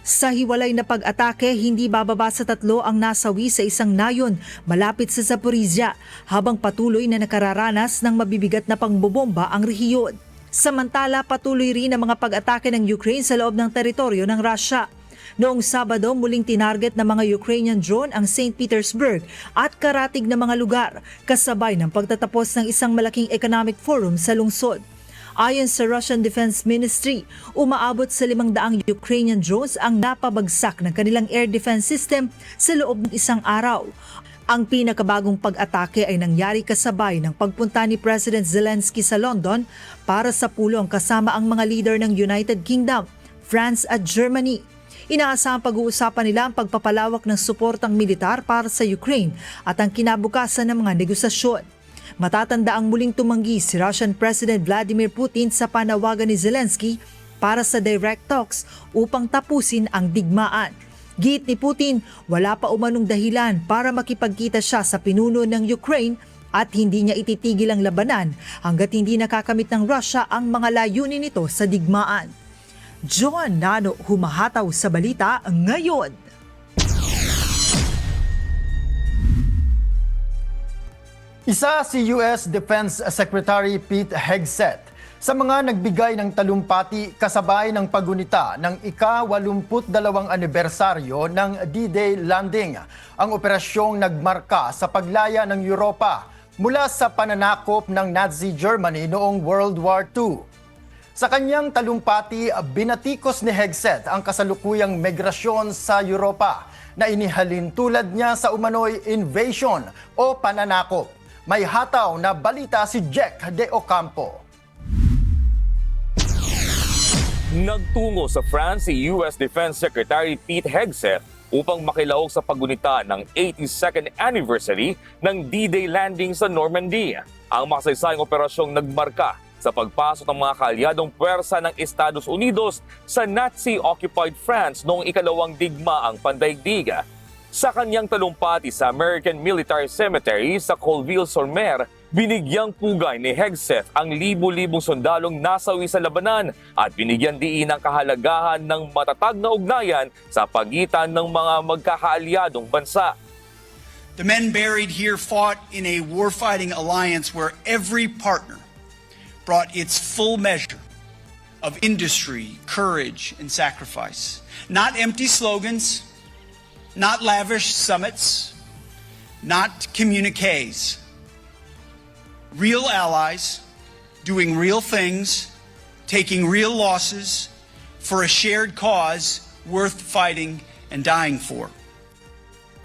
Sa hiwalay na pag-atake, hindi bababa sa 3 ang nasawi sa isang nayon malapit sa Zaporizhia, habang patuloy na nakararanas ng mabibigat na pangbobomba ang rehiyon. Samantala, patuloy rin ang mga pag-atake ng Ukraine sa loob ng teritoryo ng Russia. Noong Sabado, muling tinarget ng mga Ukrainian drone ang St. Petersburg at karatig na mga lugar, kasabay ng pagtatapos ng isang malaking economic forum sa lungsod. Ayon sa Russian Defense Ministry, umaabot sa 500 Ukrainian drones ang napabagsak ng kanilang air defense system sa loob ng isang araw. Ang pinakabagong pag-atake ay nangyari kasabay ng pagpunta ni President Zelensky sa London para sa pulong kasama ang mga leader ng United Kingdom, France at Germany. Inaasahang pag-uusapan nila ang pagpapalawak ng suportang militar para sa Ukraine at ang kinabukasan ng mga negosasyon. Matatanda ang muling tumanggi si Russian President Vladimir Putin sa panawagan ni Zelensky para sa direct talks upang tapusin ang digmaan. Giit ni Putin, wala pa umanong dahilan para makipagkita siya sa pinuno ng Ukraine at hindi niya ititigil ang labanan hanggat hindi nakakamit ng Russia ang mga layunin nito sa digmaan. John Nano, humahataw sa balita ngayon. Isa si US Defense Secretary Pete Hegseth sa mga nagbigay ng talumpati kasabay ng pagunita ng ika-82 anibersaryo ng D-Day landing, ang operasyong nagmarka sa paglaya ng Europa mula sa pananakop ng Nazi Germany noong World War II. Sa kanyang talumpati, binatikos ni Hegseth ang kasalukuyang migrasyon sa Europa na inihalin tulad niya sa umano'y invasion o pananakop. May hataw na balita si Jack De Ocampo. Nagtungo sa France si US Defense Secretary Pete Hegseth upang makilaok sa paggunita ng 82nd anniversary ng D-Day landing sa Normandy. Ang makasaysayang operasyong nagmarka sa pagpasok ng mga kaalyadong puwersa ng Estados Unidos sa Nazi-occupied France noong ikalawang digmaang pandaigdig. Sa kanyang talumpati sa American Military Cemetery sa Colville-sur-Mer, binigyang pugay ni Hegseth ang libu-libong sundalong nasawi sa labanan at binigyan diin ang kahalagahan ng matatag na ugnayan sa pagitan ng mga magkakaalyadong bansa. The men buried here fought in a warfighting alliance where every partner brought its full measure of industry, courage, and sacrifice. Not empty slogans, not lavish summits, not communiques. Real allies doing real things, taking real losses for a shared cause worth fighting and dying for.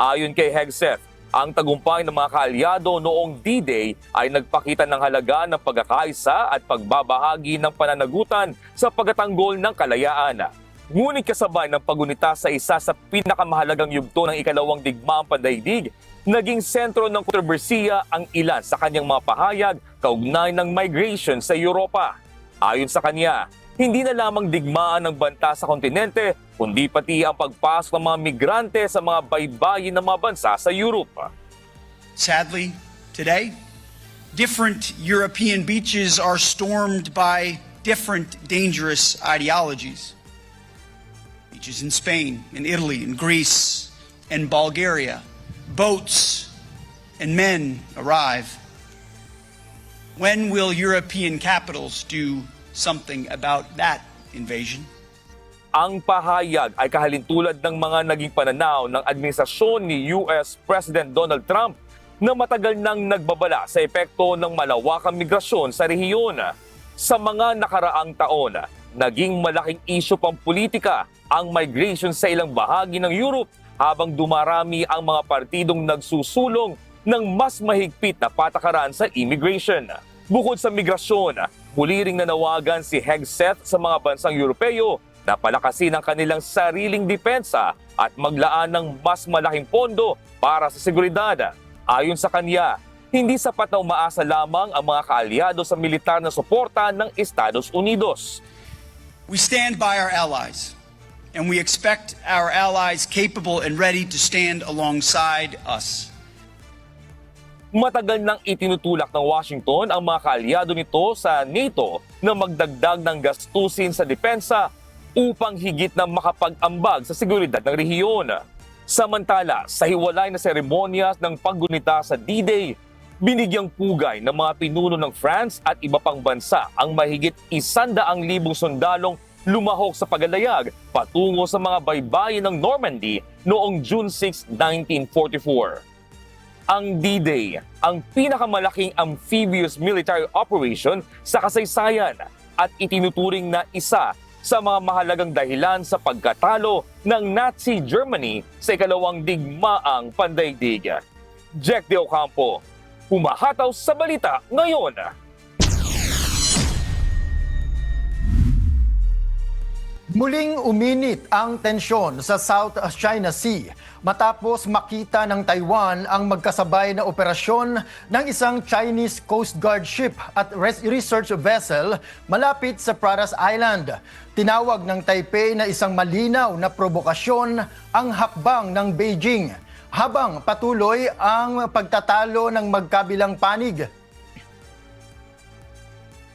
Ayon kay Hegseth, ang tagumpay ng mga kaalyado noong D-Day ay nagpakita ng halaga ng pagkakaisa at pagbabahagi ng pananagutan sa pagtatanggol ng kalayaan. Ngunit kasabay ng pagunita sa isa sa pinakamahalagang yugto ng ikalawang digmaang pandaigdig, naging sentro ng kontrobersiya ang ilan sa kanyang mga pahayag kaugnay ng migration sa Europa. Ayon sa kanya, hindi na lamang digmaan ng banta sa kontinente, kundi pati ang pagpasok ng mga migrante sa mga baybayin ng mga bansa sa Europe. Sadly, today, different European beaches are stormed by different dangerous ideologies. Beaches in Spain, in Italy, in Greece, and Bulgaria, boats and men arrive. When will European capitals do something about that invasion? Ang pahayag ay kahalintulad ng mga naging pananaw ng administrasyon ni US President Donald Trump na matagal nang nagbabala sa epekto ng malawakang migrasyon sa rehiyon. Sa mga nakaraang taon, naging malaking isyu pang politika ang migration sa ilang bahagi ng Europe habang dumarami ang mga partidong nagsusulong ng mas mahigpit na patakaran sa immigration. Bukod sa migrasyon, muli ring nanawagan si Hegseth sa mga bansang Europeo na palakasin ang kanilang sariling depensa at maglaan ng mas malaking pondo para sa seguridad. Ayon sa kanya, hindi sapat na umaasa lamang ang mga kaalyado sa militar na suporta ng Estados Unidos. We stand by our allies, and we expect our allies capable and ready to stand alongside us. Matagal nang itinutulak ng Washington ang mga kaalyado nito sa NATO na magdagdag ng gastusin sa depensa upang higit na makapag-ambag sa seguridad ng rehiyon. Samantala, sa hiwalay na seremonyas ng paggunita sa D-Day, binigyang pugay ng mga pinuno ng France at iba pang bansa ang mahigit 100,000 sundalong lumahok sa paglalayag patungo sa mga baybayin ng Normandy noong June 6, 1944. Ang D-Day, ang pinakamalaking amphibious military operation sa kasaysayan at itinuturing na isa sa mga mahalagang dahilan sa pagkatalo ng Nazi Germany sa ikalawang digmaang pandaigdig. Jack De Ocampo, humahataw sa balita ngayon. Muling uminit ang tensyon sa South China Sea matapos makita ng Taiwan ang magkasabay na operasyon ng isang Chinese Coast Guard ship at research vessel malapit sa Pratas Island. Tinawag ng Taipei na isang malinaw na provokasyon ang hakbang ng Beijing habang patuloy ang pagtatalo ng magkabilang panig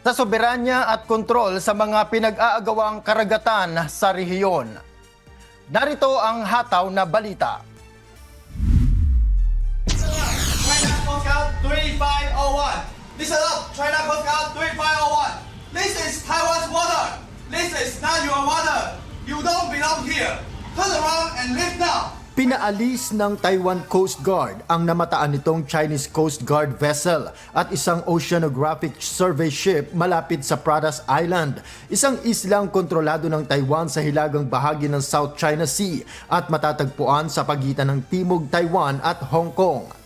sa soberanya at kontrol sa mga pinag-aagawang karagatan sa rehiyon. Narito ang hataw na balita. China Coast Guard 3501. Listen up, China Coast Guard 3501. This is Taiwan's water. This is not your water. You don't belong here. Turn around and leave now. Pinaalis ng Taiwan Coast Guard ang namataan nitong Chinese Coast Guard vessel at isang oceanographic survey ship malapit sa Pratas Island, isang islang kontrolado ng Taiwan sa hilagang bahagi ng South China Sea at matatagpuan sa pagitan ng Timog Taiwan at Hong Kong.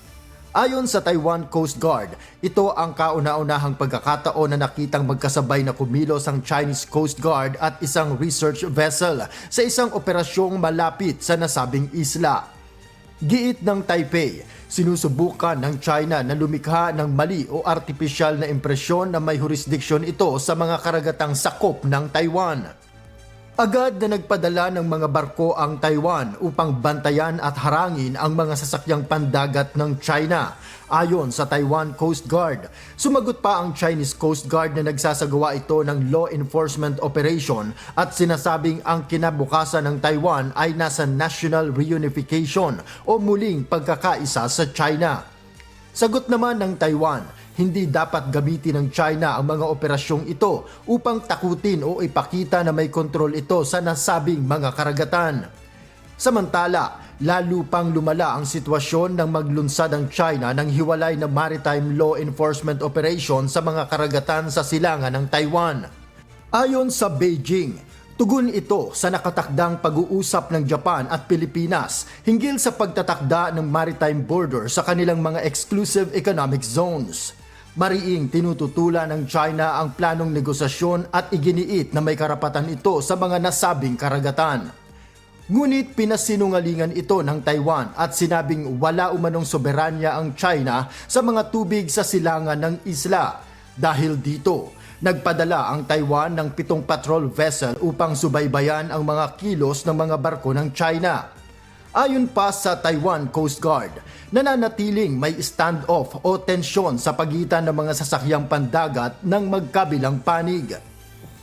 Ayon sa Taiwan Coast Guard, ito ang kauna-unahang pagkakataon na nakitang magkasabay na kumilos ang Chinese Coast Guard at isang research vessel sa isang operasyong malapit sa nasabing isla. Giit ng Taipei, sinusubukan ng China na lumikha ng mali o artipisyal na impresyon na may jurisdiksyon ito sa mga karagatang sakop ng Taiwan. Agad na nagpadala ng mga barko ang Taiwan upang bantayan at harangin ang mga sasakyang pandagat ng China. Ayon sa Taiwan Coast Guard, sumagot pa ang Chinese Coast Guard na nagsasagawa ito ng law enforcement operation at sinasabing ang kinabukasan ng Taiwan ay nasa national reunification o muling pagkakaisa sa China. Sagot naman ng Taiwan, hindi dapat gamitin ng China ang mga operasyong ito upang takutin o ipakita na may kontrol ito sa nasabing mga karagatan. Samantala, lalo pang lumala ang sitwasyon nang maglunsad ang China ng hiwalay na maritime law enforcement operation sa mga karagatan sa silangan ng Taiwan. Ayon sa Beijing, tugon ito sa nakatakdang pag-uusap ng Japan at Pilipinas hinggil sa pagtatakda ng maritime border sa kanilang mga exclusive economic zones. Mariing tinututulan ng China ang planong negosasyon at iginiit na may karapatan ito sa mga nasabing karagatan. Ngunit pinasinungalingan ito ng Taiwan at sinabing wala umanong soberanya ang China sa mga tubig sa silangan ng isla. Dahil dito, nagpadala ang Taiwan ng 7 patrol vessel upang subaybayan ang mga kilos ng mga barko ng China. Ayon pa sa Taiwan Coast Guard, nananatiling may standoff o tensyon sa pagitan ng mga sasakyang pandagat ng magkabilang panig.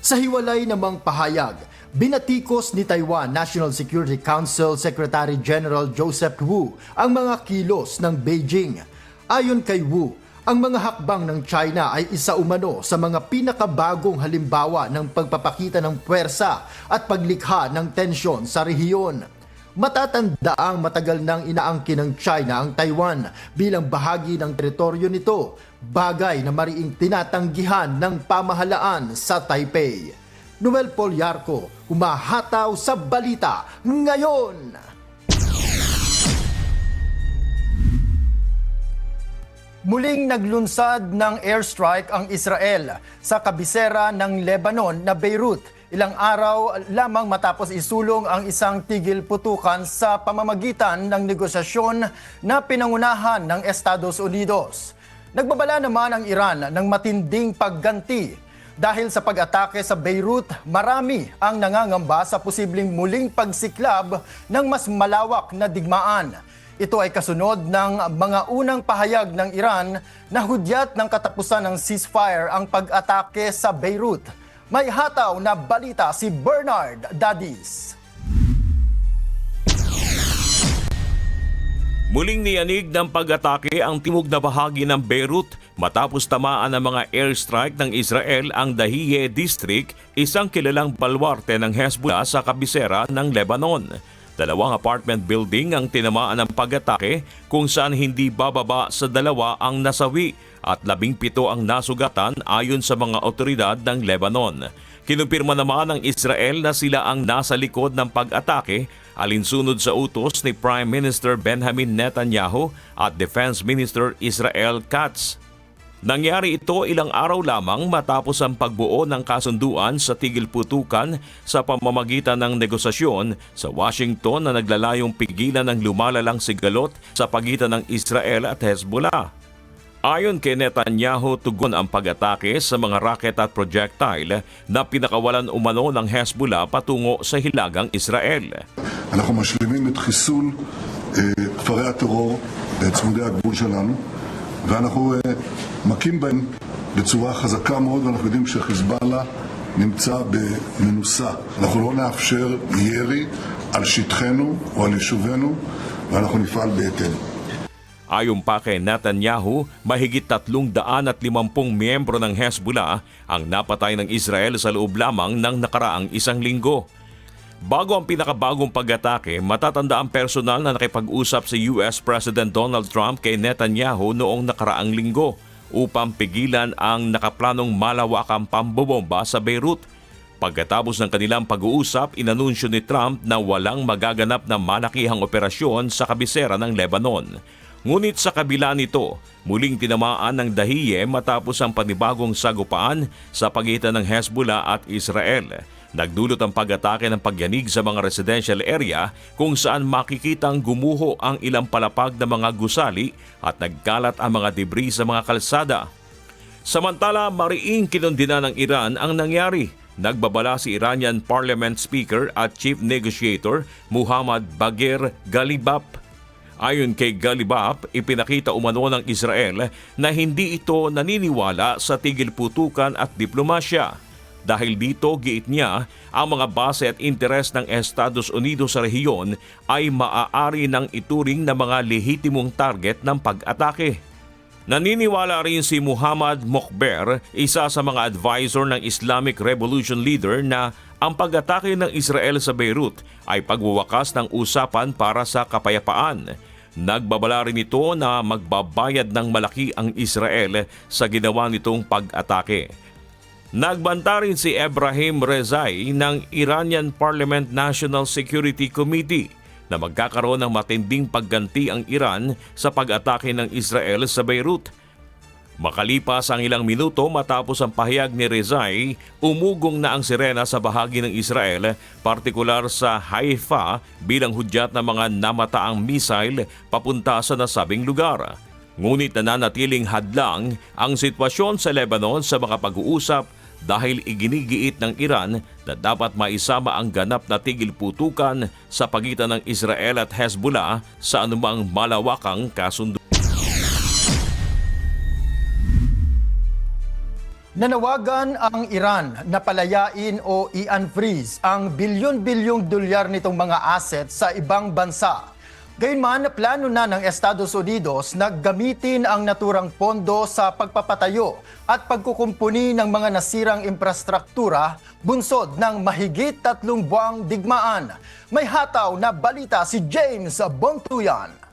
Sa hiwalay namang pahayag, binatikos ni Taiwan National Security Council Secretary General Joseph Wu ang mga kilos ng Beijing. Ayon kay Wu, ang mga hakbang ng China ay isa umano sa mga pinakabagong halimbawa ng pagpapakita ng puwersa at paglikha ng tensyon sa rehiyon. Matatandaang matagal nang inaangkin ng China ang Taiwan bilang bahagi ng teritoryo nito, bagay na mariing tinatanggihan ng pamahalaan sa Taipei. Noel Poliarco, humahataw sa balita ngayon. Muling naglunsad ng airstrike ang Israel sa kabisera ng Lebanon na Beirut. Ilang araw lamang matapos isulong ang isang tigil putukan sa pamamagitan ng negosasyon na pinangunahan ng Estados Unidos. Nagbabala naman ang Iran ng matinding pagganti. Dahil sa pag-atake sa Beirut, marami ang nangangamba sa posibleng muling pagsiklab ng mas malawak na digmaan. Ito ay kasunod ng mga unang pahayag ng Iran na hudyat ng katapusan ng ceasefire ang pag-atake sa Beirut. May hataw na balita si Bernard Dadis. Muling niyanig ng pag-atake ang timog na bahagi ng Beirut matapos tamaan ng mga airstrike ng Israel ang Dahiye District, isang kilalang balwarte ng Hezbollah sa kabisera ng Lebanon. 2 apartment building ang tinamaan ng pag-atake kung saan hindi bababa sa 2 ang nasawi at 17 ang nasugatan ayon sa mga otoridad ng Lebanon. Kinumpirma naman ng Israel na sila ang nasa likod ng pag-atake alinsunod sa utos ni Prime Minister Benjamin Netanyahu at Defense Minister Israel Katz. Nangyari ito ilang araw lamang matapos ang pagbuo ng kasunduan sa tigil putukan sa pamamagitan ng negosasyon sa Washington na naglalayong pigilan ng lumalalang sigalot sa pagitan ng Israel at Hezbollah. Ayon kay Netanyahu, tugon ang pag-atake sa mga rocket at projectile na pinakawalan umano ng Hezbollah patungo sa hilagang Israel. אנחנו משלימים את חיסול כפרי הטרור צמודי הגבול שלנו ואנחנו מכים בהם בצורה חזקה מאוד ואנחנו יודעים שחיזבאללה נמצא במנוסה. אנחנו לא נאפשר ירי על שטחנו או על יישובינו ואנחנו נפעל בהתאם. Ayon pa kay Netanyahu, mahigit 350 miyembro ng Hezbollah ang napatay ng Israel sa loob lamang ng nakaraang 1 linggo. Bago ang pinakabagong pag-atake, matatanda ang personal na nakipag-usap si US President Donald Trump kay Netanyahu noong nakaraang linggo upang pigilan ang nakaplanong malawakang pambobomba sa Beirut. Pagkatapos ng kanilang pag-uusap, inanunsyo ni Trump na walang magaganap na malakihang operasyon sa kabisera ng Lebanon. Ngunit sa kabila nito, muling tinamaan ng Dahiye matapos ang panibagong sagupaan sa pagitan ng Hezbollah at Israel. Nagdulot ang pag-atake ng pagyanig sa mga residential area kung saan makikitang gumuho ang ilang palapag na mga gusali at nagkalat ang mga debris sa mga kalsada. Samantala, mariing kinundina ng Iran ang nangyari. Nagbabala si Iranian Parliament Speaker at Chief Negotiator Muhammad Bagher Ghalibaf. Ayon kay Ghalibaf, ipinakita umano ng Israel na hindi ito naniniwala sa tigil putukan at diplomasya. Dahil dito, giit niya, ang mga base at interes ng Estados Unidos sa rehiyon ay maaari ng ituring na mga lehitimong target ng pag-atake. Naniniwala rin si Muhammad Mokhber, isa sa mga advisor ng Islamic Revolution leader, na ang pag-atake ng Israel sa Beirut ay pagwawakas ng usapan para sa kapayapaan. Nagbabala rin ito na magbabayad ng malaki ang Israel sa ginawa nitong pag-atake. Nagbanta rin si Ebrahim Rezai ng Iranian Parliament National Security Committee na magkakaroon ng matinding pagganti ang Iran sa pag-atake ng Israel sa Beirut. Makalipas ang ilang minuto matapos ang pahayag ni Rezai, umugong na ang sirena sa bahagi ng Israel, partikular sa Haifa, bilang hudyat ng mga namataang missile papunta sa nasabing lugar. Ngunit nananatiling hadlang ang sitwasyon sa Lebanon sa mga pag-uusap dahil iginigiit ng Iran na dapat maisama ang ganap na tigil putukan sa pagitan ng Israel at Hezbollah sa anumang malawakang kasunduan. Nanawagan ang Iran na palayain o i-unfreeze ang bilyon-bilyong dolyar nitong mga assets sa ibang bansa. Gayunman, plano na ng Estados Unidos na gamitin ang naturang pondo sa pagpapatayo at pagkukumpuni ng mga nasirang infrastruktura bunsod ng mahigit 3 buwang digmaan. May hataw na balita si James Bontuyan.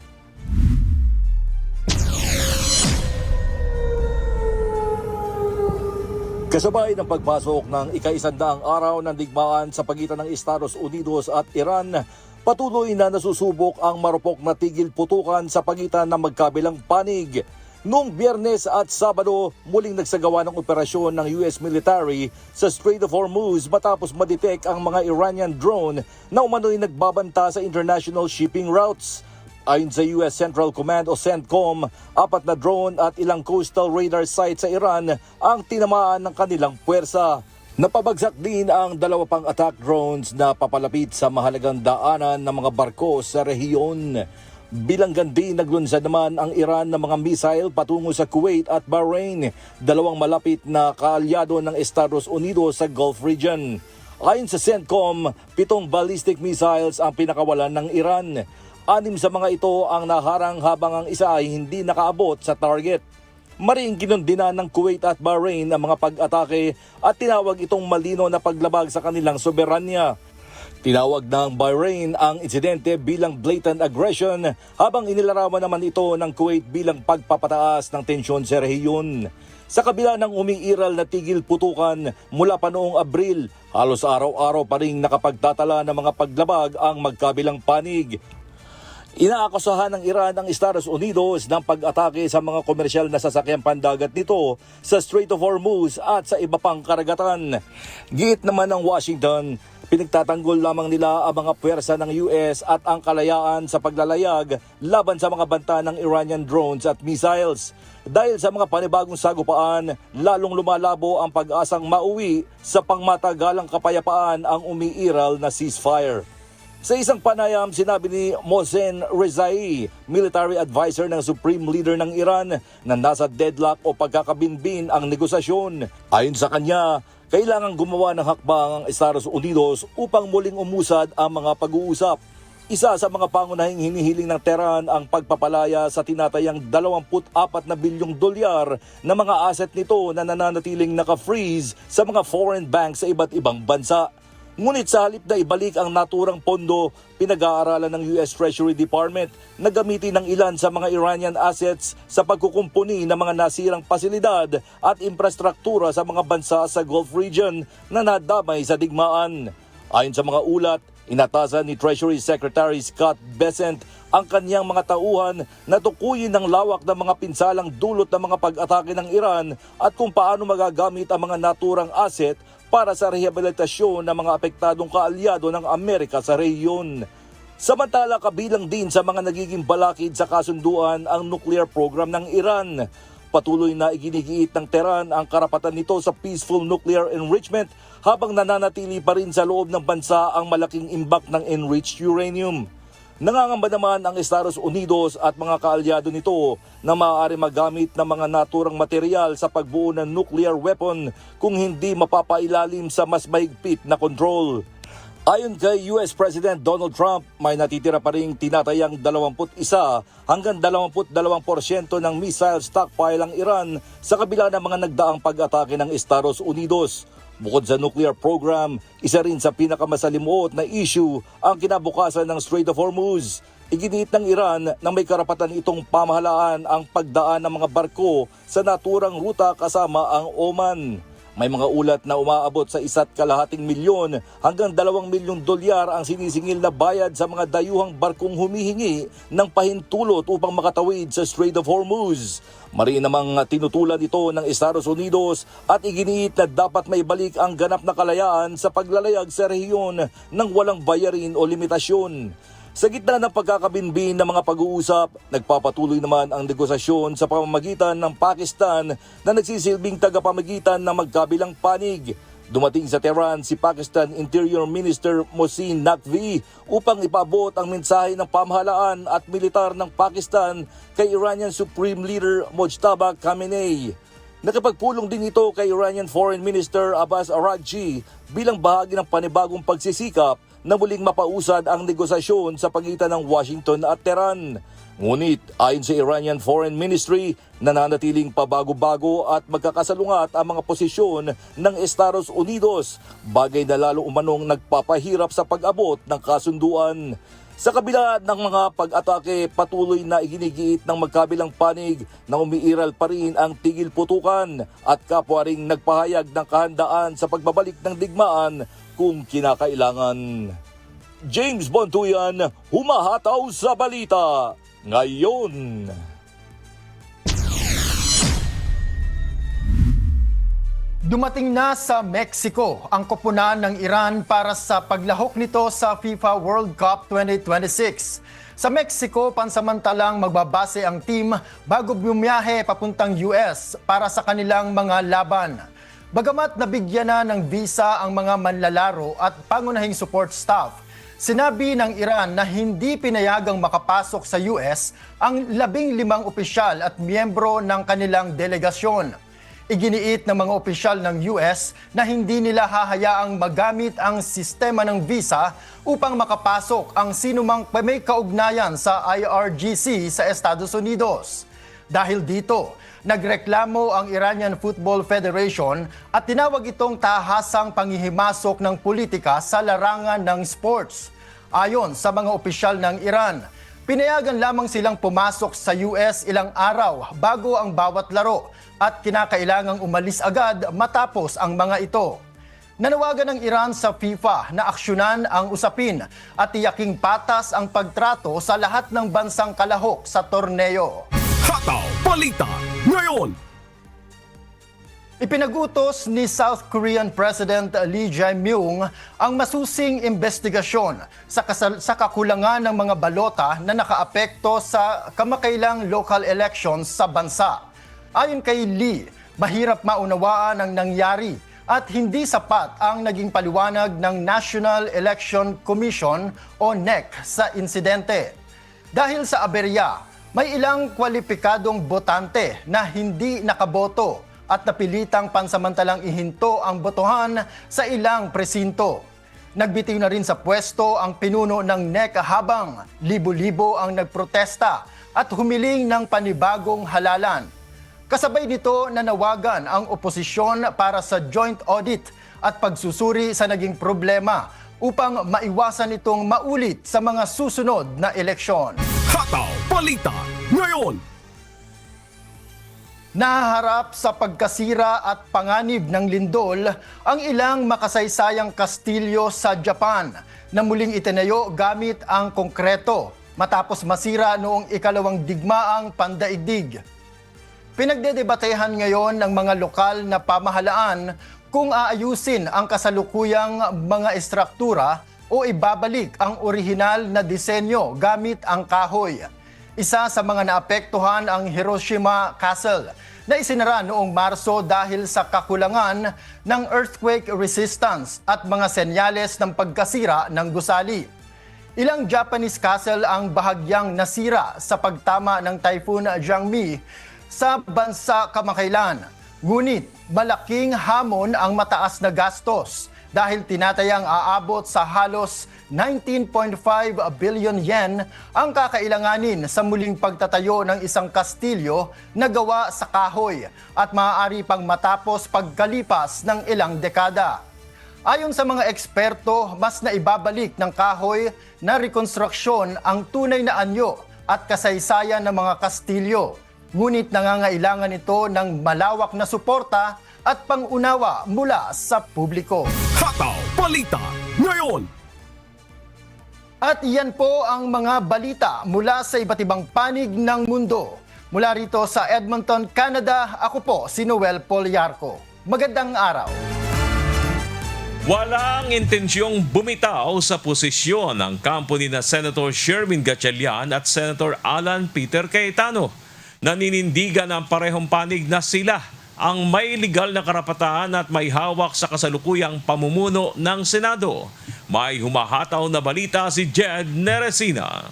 Kasabay ng pagpasok ng ika-100 araw ng digmaan sa pagitan ng Estados Unidos at Iran, patuloy na nasusubok ang marupok na tigil putukan sa pagitan ng magkabilang panig. Noong Biyernes at Sabado, muling nagsagawa ng operasyon ng US military sa Strait of Hormuz matapos madetect ang mga Iranian drone na umano'y nagbabanta sa international shipping routes. Ayon sa US Central Command o CENTCOM, 4 na drone at ilang coastal radar sites sa Iran ang tinamaan ng kanilang puwersa. Napabagsak din ang 2 pang attack drones na papalapit sa mahalagang daanan ng mga barko sa rehiyon. Bilanggan din naglunsad naman ang Iran ng mga missile patungo sa Kuwait at Bahrain, 2 malapit na kaalyado ng Estados Unidos sa Gulf region. Ayon sa CENTCOM, 7 ballistic missiles ang pinakawalan ng Iran. 6 sa mga ito ang naharang habang ang isa ay hindi nakaabot sa target. Maring kinundina ng Kuwait at Bahrain ang mga pag-atake at tinawag itong malino na paglabag sa kanilang soberanya. Tinawag ng Bahrain ang insidente bilang blatant aggression habang inilarawan naman ito ng Kuwait bilang pagpapataas ng tensyon sa rehiyon. Sa kabila ng umiiral na tigil putukan mula pa noong Abril, halos araw-araw pa rin nakapagtatala ng mga paglabag ang magkabilang panig. Inaakusahan ng Iran ang Estados Unidos ng pag-atake sa mga komersyal na sasakyang pandagat nito sa Strait of Hormuz at sa iba pang karagatan. Giit naman ng Washington, pinagtatanggol lamang nila ang mga puwersa ng US at ang kalayaan sa paglalayag laban sa mga banta ng Iranian drones at missiles. Dahil sa mga panibagong sagupaan, lalong lumalabo ang pag-asang mauwi sa pangmatagalang kapayapaan ang umiiral na ceasefire. Sa isang panayam, sinabi ni Mohsen Rezai, military advisor ng Supreme Leader ng Iran, na nasa deadlock o pagkakabinbin ang negosasyon. Ayon sa kanya, kailangang gumawa ng hakbang ang Estados Unidos upang muling umusad ang mga pag-uusap. Isa sa mga pangunahing hinihiling ng Tehran ang pagpapalaya sa tinatayang 24 na bilyong dolyar na mga asset nito na nananatiling naka-freeze sa mga foreign banks sa iba't ibang bansa. Ngunit sa halip na ibalik ang naturang pondo, pinag-aaralan ng US Treasury Department na gamitin ng ilan sa mga Iranian assets sa pagkukumpuni ng mga nasirang pasilidad at infrastruktura sa mga bansa sa Gulf region na nadamay sa digmaan. Ayon sa mga ulat, inatasan ni Treasury Secretary Scott Bessent ang kanyang mga tauhan na tukuyin ng lawak ng mga pinsalang dulot ng mga pag-atake ng Iran at kung paano magagamit ang mga naturang asset para sa rehabilitasyon ng mga apektadong kaalyado ng Amerika sa rehiyon. Samantala, kabilang din sa mga nagiging balakid sa kasunduan ang nuclear program ng Iran. Patuloy na iginigiit ng Tehran ang karapatan nito sa peaceful nuclear enrichment habang nananatili pa rin sa loob ng bansa ang malaking imbak ng enriched uranium. Nangangamba naman ang Estados Unidos at mga kaalyado nito na maaari magamit ng mga naturang material sa pagbuo ng nuclear weapon kung hindi mapapailalim sa mas mahigpit na control. Ayon kay US President Donald Trump, may natitira pa ring tinatayang 21 hanggang 22% ng missile stockpile ang Iran sa kabila ng mga nagdaang pag-atake ng Estados Unidos. Bukod sa nuclear program, isa rin sa pinakamasalimuot na issue ang kinabukasan ng Strait of Hormuz. Iginiit ng Iran na may karapatan itong pamahalaan ang pagdaan ng mga barko sa naturang ruta kasama ang Oman. May mga ulat na umaabot sa 1.5 milyon hanggang 2 milyong dolyar ang sinisingil na bayad sa mga dayuhang barkong humihingi ng pahintulot upang makatawid sa Strait of Hormuz. Mariin namang tinutulan ito ng Estados Unidos at iginiit na dapat may balik ang ganap na kalayaan sa paglalayag sa rehiyon ng walang bayarin o limitasyon. Sa gitna ng pagkakabinbin ng mga pag-uusap, nagpapatuloy naman ang negosasyon sa pamamagitan ng Pakistan na nagsisilbing tagapamagitan ng magkabilang panig. Dumating sa Tehran si Pakistan Interior Minister Mohsin Naqvi upang ipaabot ang mensahe ng pamahalaan at militar ng Pakistan kay Iranian Supreme Leader Mojtaba Khamenei. Nakapagpulong din ito kay Iranian Foreign Minister Abbas Araghchi bilang bahagi ng panibagong pagsisikap na muling mapausad ang negosasyon sa pagitan ng Washington at Tehran. Ngunit ayon sa Iranian Foreign Ministry, nananatiling pabago-bago at magkakasalungat ang mga posisyon ng Estados Unidos, bagay na lalo umanong nagpapahirap sa pag-abot ng kasunduan. Sa kabila ng mga pag-atake, patuloy na iginigiit ng magkabilang panig na umiiral pa rin ang tigil putukan at kapwa ring nagpahayag ng kahandaan sa pagbabalik ng digmaan kung kinakailangan. James Bontuyan, humahataw sa balita ngayon. Dumating na sa Mexico ang koponan ng Iran para sa paglahok nito sa FIFA World Cup 2026. Sa Mexico, pansamantalang magbabase ang team bago bumiyahe papuntang US para sa kanilang mga laban. Bagamat nabigyan na ng visa ang mga manlalaro at pangunahing support staff, sinabi ng Iran na hindi pinayagang makapasok sa US ang 15 opisyal at miyembro ng kanilang delegasyon. Iginiit ng mga opisyal ng US na hindi nila hahayaang magamit ang sistema ng visa upang makapasok ang sinumang may kaugnayan sa IRGC sa Estados Unidos. Dahil dito, nagreklamo ang Iranian Football Federation at tinawag itong tahasang panghihimasok ng politika sa larangan ng sports. Ayon sa mga opisyal ng Iran, pinayagan lamang silang pumasok sa US ilang araw bago ang bawat laro at kinakailangang umalis agad matapos ang mga ito. Nanawagan ng Iran sa FIFA na aksyonan ang usapin at tiyaking patas ang pagtrato sa lahat ng bansang kalahok sa torneo. Hataw Balita ngayon. Ipinagutos ni South Korean President Lee Jae-myung ang masusing investigasyon sa kakulangan ng mga balota na nakaapekto sa kamakailang local elections sa bansa. Ayon kay Lee, mahirap maunawaan ang nangyari at hindi sapat ang naging paliwanag ng National Election Commission o NEC sa insidente. Dahil sa aberya, may ilang kwalipikadong botante na hindi nakaboto at napilitang pansamantalang ihinto ang botohan sa ilang presinto. Nagbitiw na rin sa pwesto ang pinuno ng NEC habang libo-libo ang nagprotesta at humiling ng panibagong halalan. Kasabay nito nanawagan ang oposisyon para sa joint audit at pagsusuri sa naging problema upang maiwasan itong maulit sa mga susunod na eleksyon. Hataw Balita ngayon. Nahaharap sa pagkasira at panganib ng lindol ang ilang makasaysayang kastilyo sa Japan na muling itinayo gamit ang konkreto matapos masira noong ikalawang digmaang pandaigdig. Pinagdedebatehan ngayon ng mga lokal na pamahalaan kung aayusin ang kasalukuyang mga estruktura o ibabalik ang orihinal na disenyo gamit ang kahoy. Isa sa mga naapektuhan ang Hiroshima Castle na isinara noong Marso dahil sa kakulangan ng earthquake resistance at mga senyales ng pagkasira ng gusali. Ilang Japanese castle ang bahagyang nasira sa pagtama ng Typhoon Jangmi sa bansa kamakailan. Ngunit malaking hamon ang mataas na gastos dahil tinatayang aabot sa halos 19.5 billion yen ang kakailanganin sa muling pagtatayo ng isang kastilyo na gawa sa kahoy at maaari pang matapos pagkalipas ng ilang dekada. Ayon sa mga eksperto, mas naibabalik ng kahoy na rekonstruksyon ang tunay na anyo at kasaysayan ng mga kastilyo. Ngunit nangangailangan ito ng malawak na suporta at pang-unawa mula sa publiko. Hataw Balita ngayon. At iyan po ang mga balita mula sa iba't ibang panig ng mundo. Mula rito sa Edmonton, Canada, ako po si Noel Poliarco. Magandang araw. Walang intensyong bumitaw sa posisyon ng kampo ni na Senator Sherwin Gatchalian at Senator Alan Peter Cayetano. Naninindigan ang parehong panig na sila ang may legal na karapatan at may hawak sa kasalukuyang pamumuno ng Senado. May humahataw na balita si Jed Neresina.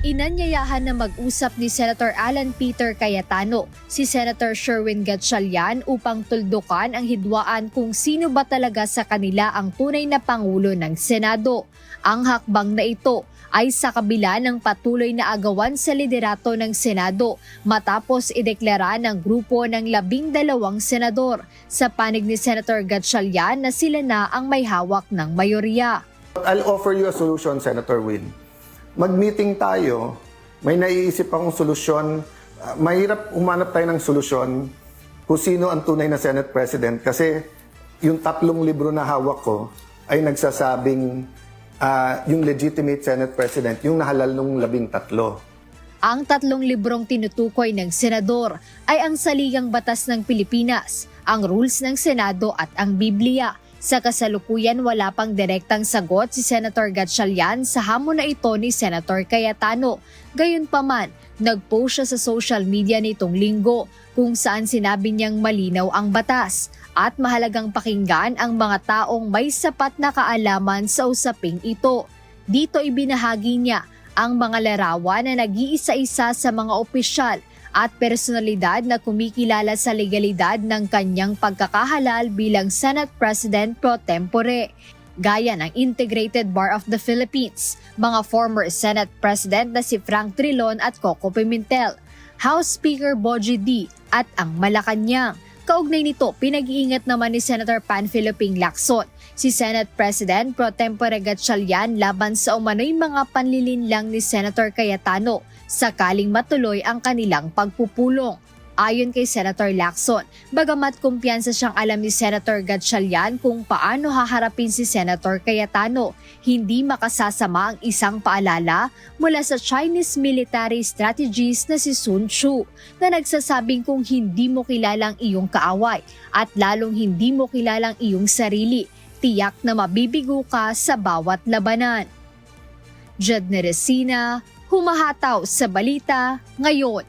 Inanyayahan na mag-usap ni Senator Alan Peter Cayetano si Senator Sherwin Gatchalian upang tuldukan ang hidwaan kung sino ba talaga sa kanila ang tunay na Pangulo ng Senado. Ang hakbang na ito ay sa kabila ng patuloy na agawan sa liderato ng Senado matapos ideklara ng grupo ng 12 senador sa panig ni Senator Gatchalian na sila na ang may hawak ng mayorya. I'll offer you a solution, Senator Win. Mag-meeting tayo, may naiisip akong solusyon. Mahirap umanap tayo ng solusyon kung sino ang tunay na Senate President kasi yung 3 libro na hawak ko ay nagsasabing yung legitimate Senate President, yung nahalal nung 13. Ang 3 librong tinutukoy ng senador ay ang Saligang Batas ng Pilipinas, ang Rules ng Senado at ang Biblia. Sa kasalukuyan wala pang direktang sagot si Senator Gatchalian sa hamon na ito ni Senator Cayetano. Gayunpaman, nag-post siya sa social media nitong linggo kung saan sinabi niyang malinaw ang batas at mahalagang pakinggan ang mga taong may sapat na kaalaman sa usaping ito. Dito ibinahagi niya ang mga larawan na nag-iisa-isa sa mga opisyal at personalidad na kumikilala sa legalidad ng kanyang pagkakahalal bilang Senate President pro tempore, gaya ng Integrated Bar of the Philippines, mga former Senate President na si Frank Trilon at Coco Pimentel, House Speaker Bogie D at ang Malacanang. Kaugnay nito, pinag-iingat naman ni Senator Panfilo Ping Lacson si Senate President pro tempore Gatchalian laban sa umano'y mga panlilinlang ni Senator Cayetano sakaling matuloy ang kanilang pagpupulong. Ayon kay Senator Lacson, bagamat kumpiyansa siyang alam ni Senator Gatchalian kung paano haharapin si Senator Cayetano, hindi makasasama ang isang paalala mula sa Chinese military strategist na si Sun Tzu na nagsasabing kung hindi mo kilalang iyong kaaway at lalong hindi mo kilalang iyong sarili, tiyak na mabibigo ka sa bawat labanan. Jed Neresina, humahataw sa balita ngayon.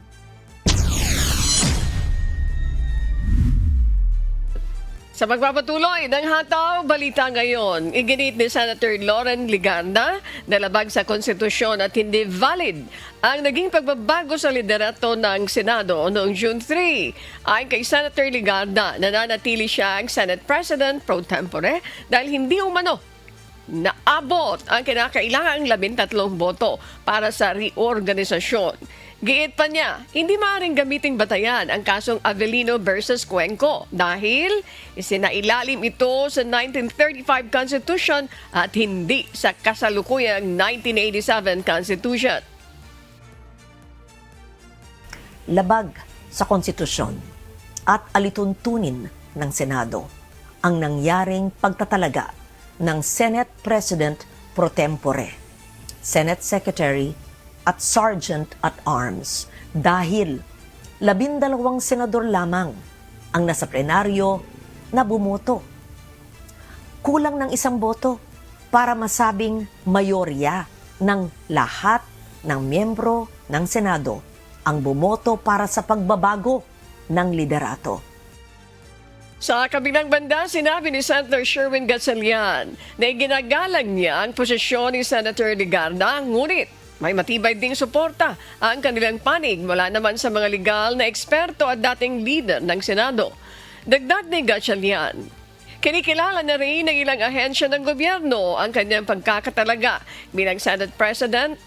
Sa magpapatuloy ng hataw, balita ngayon, iginit ni Senator Loren Ligarda na labag sa konstitusyon at hindi valid ang naging pagbabago sa liderato ng Senado noong June 3. Ayon kay Senator Ligarda, nananatili siya ang Senate President pro tempore dahil hindi umano naabot ang kinakailangang 13 boto para sa reorganisasyon. Giit pa niya, hindi maaaring gamiting batayan ang kasong Avellino versus Cuenco dahil isinailalim ito sa 1935 Constitution at hindi sa kasalukuyang 1987 Constitution. Labag sa konstitusyon at alituntunin ng Senado ang nangyaring pagtatalaga ng Senate President pro tempore, Senate Secretary at Sergeant at Arms dahil 12 senador lamang ang nasa plenaryo na bumoto. Kulang ng 1 boto para masabing mayorya ng lahat ng miyembro ng Senado ang bumoto para sa pagbabago ng liderato. Sa kabilang banda, sinabi ni Senator Sherwin Gatchalian na iginagalang niya ang posisyon ni Senator Ligarda, ngunit may matibay ding suporta ang kanilang panig mula naman sa mga legal na eksperto at dating leader ng Senado. Dagdag ni Gatchalian, kinikilala na rin ng ilang ahensya ng gobyerno ang kanyang pagkakatalaga bilang Senate President,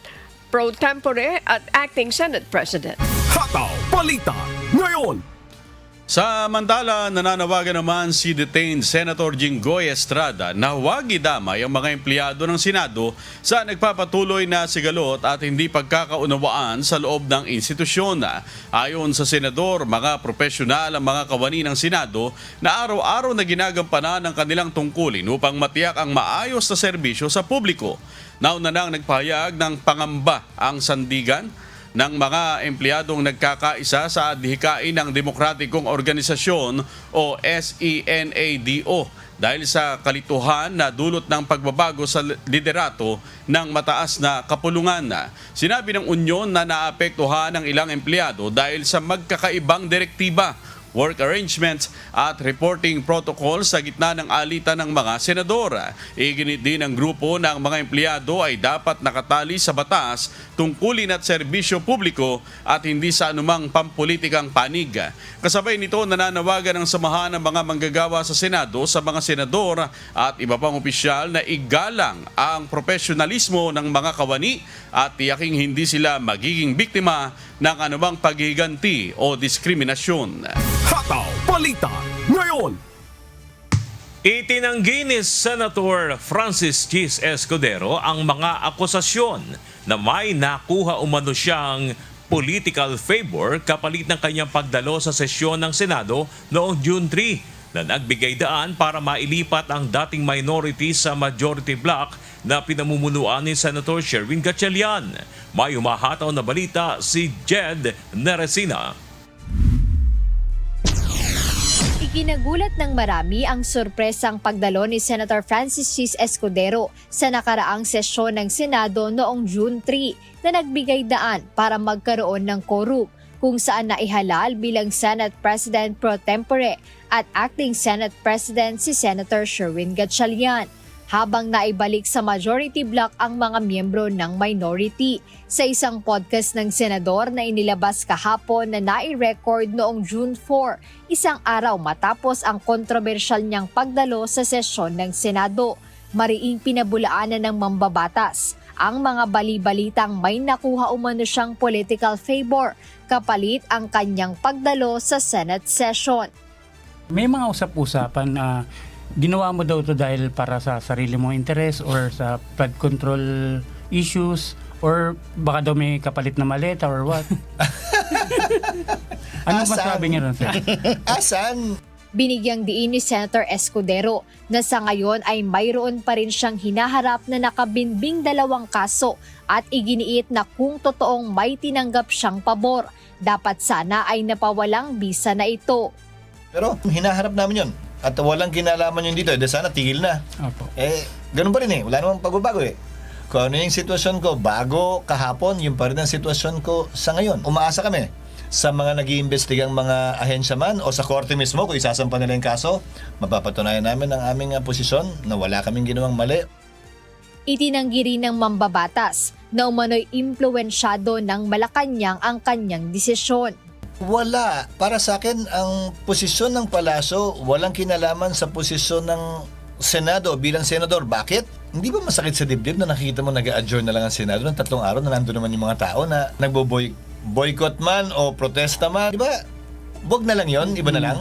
pro tempore at acting Senate President. Hataw Balita ngayon. Samantala, nananawagan naman si detained Senator Jinggoy Estrada na huwag idamay ang mga empleyado ng Senado sa nagpapatuloy na sigalot at hindi pagkakaunawaan sa loob ng institusyon. Ayon sa Senador, mga profesional ang mga kawani ng Senado na araw-araw na ginagampanan ng kanilang tungkulin upang matiyak ang maayos na serbisyo sa publiko. Nauna nang nagpahayag ng pangamba ang sandigan ng mga empleyadong nagkakaisa sa adhikain ng Demokratikong Organisasyon o SENADO dahil sa kalituhan na dulot ng pagbabago sa liderato ng mataas na kapulungan. Sinabi ng Unyon na naapektuhan ng ilang empleyado dahil sa magkakaibang direktiba, work arrangements at reporting protocol sa gitna ng alitan ng mga senador. Iginit din ng grupo ng mga empleyado ay dapat nakatali sa batas, tungkulin at serbisyo publiko at hindi sa anumang pampulitikang panig. Kasabay nito, nananawagan ng samahan ng mga manggagawa sa Senado sa mga senador at iba pang opisyal na igalang ang profesionalismo ng mga kawani at tiyaking hindi sila magiging biktima ng anumang paghiganti o diskriminasyon. Hataw Balita ngayon. Itinanggi ni Senator Francis Chis Escudero ang mga akusasyon na may nakuha umano siyang political favor kapalit ng kanyang pagdalo sa sesyon ng Senado noong June 3 na nagbigay daan para mailipat ang dating minority sa majority bloc na pinamumunuan ni Senator Sherwin Gatchalian. May umahataw na balita si Jed Neresina. Ikinagulat ng marami ang sorpresang pagdalo ni Senator Francis Chis Escudero sa nakaraang sesyon ng Senado noong June 3 na nagbigay daan para magkaroon ng quorum kung saan naihalal bilang Senate President pro tempore at Acting Senate President si Senator Sherwin Gatchalian, habang naibalik sa majority block ang mga miyembro ng minority. Sa isang podcast ng senador na inilabas kahapon na nai-record noong June 4, isang araw matapos ang kontrobersyal niyang pagdalo sa sesyon ng Senado, mariing pinabulaanan ng mambabatas ang mga bali-balitang may nakuha umano siyang political favor kapalit ang kanyang pagdalo sa Senate session. May mga usap-usapan na ginawa mo daw to dahil para sa sarili mong interes or sa flood control issues or baka daw may kapalit na maleta or what? Ano masabi niyo ron, sir? Asan? Binigyang diin ni Senator Escudero na sa ngayon ay mayroon pa rin siyang hinaharap na nakabinbing 2 kaso at iginiit na kung totoong may tinanggap siyang pabor, dapat sana ay napawalang bisa na ito. Pero hinaharap namin yun. At walang kinalaman yun dito, sana tigil na. Opo. Ganun pa rin wala namang pagbabago Kung ano yung sitwasyon ko bago kahapon, yun pa rin ang sitwasyon ko sa ngayon. Umaasa kami sa mga nag-iimbestigang mga ahensya man o sa korte mismo kung isasampa nila yung kaso, mapapatunayan namin ang aming posisyon na wala kaming ginawang mali. Itinanggi rin ng mambabatas na umano'y impluwensyado ng Malacanang ang kanyang desisyon. Wala. Para sa akin, ang posisyon ng palasyo walang kinalaman sa posisyon ng Senado bilang senador. Bakit? Hindi ba masakit sa dibdib na nakikita mo nag-adjourn na lang ang Senado ng 3 araw na nandun naman yung mga tao na nagbo-boycott man o protesta man? Di ba? Wag na lang yon, iba na lang.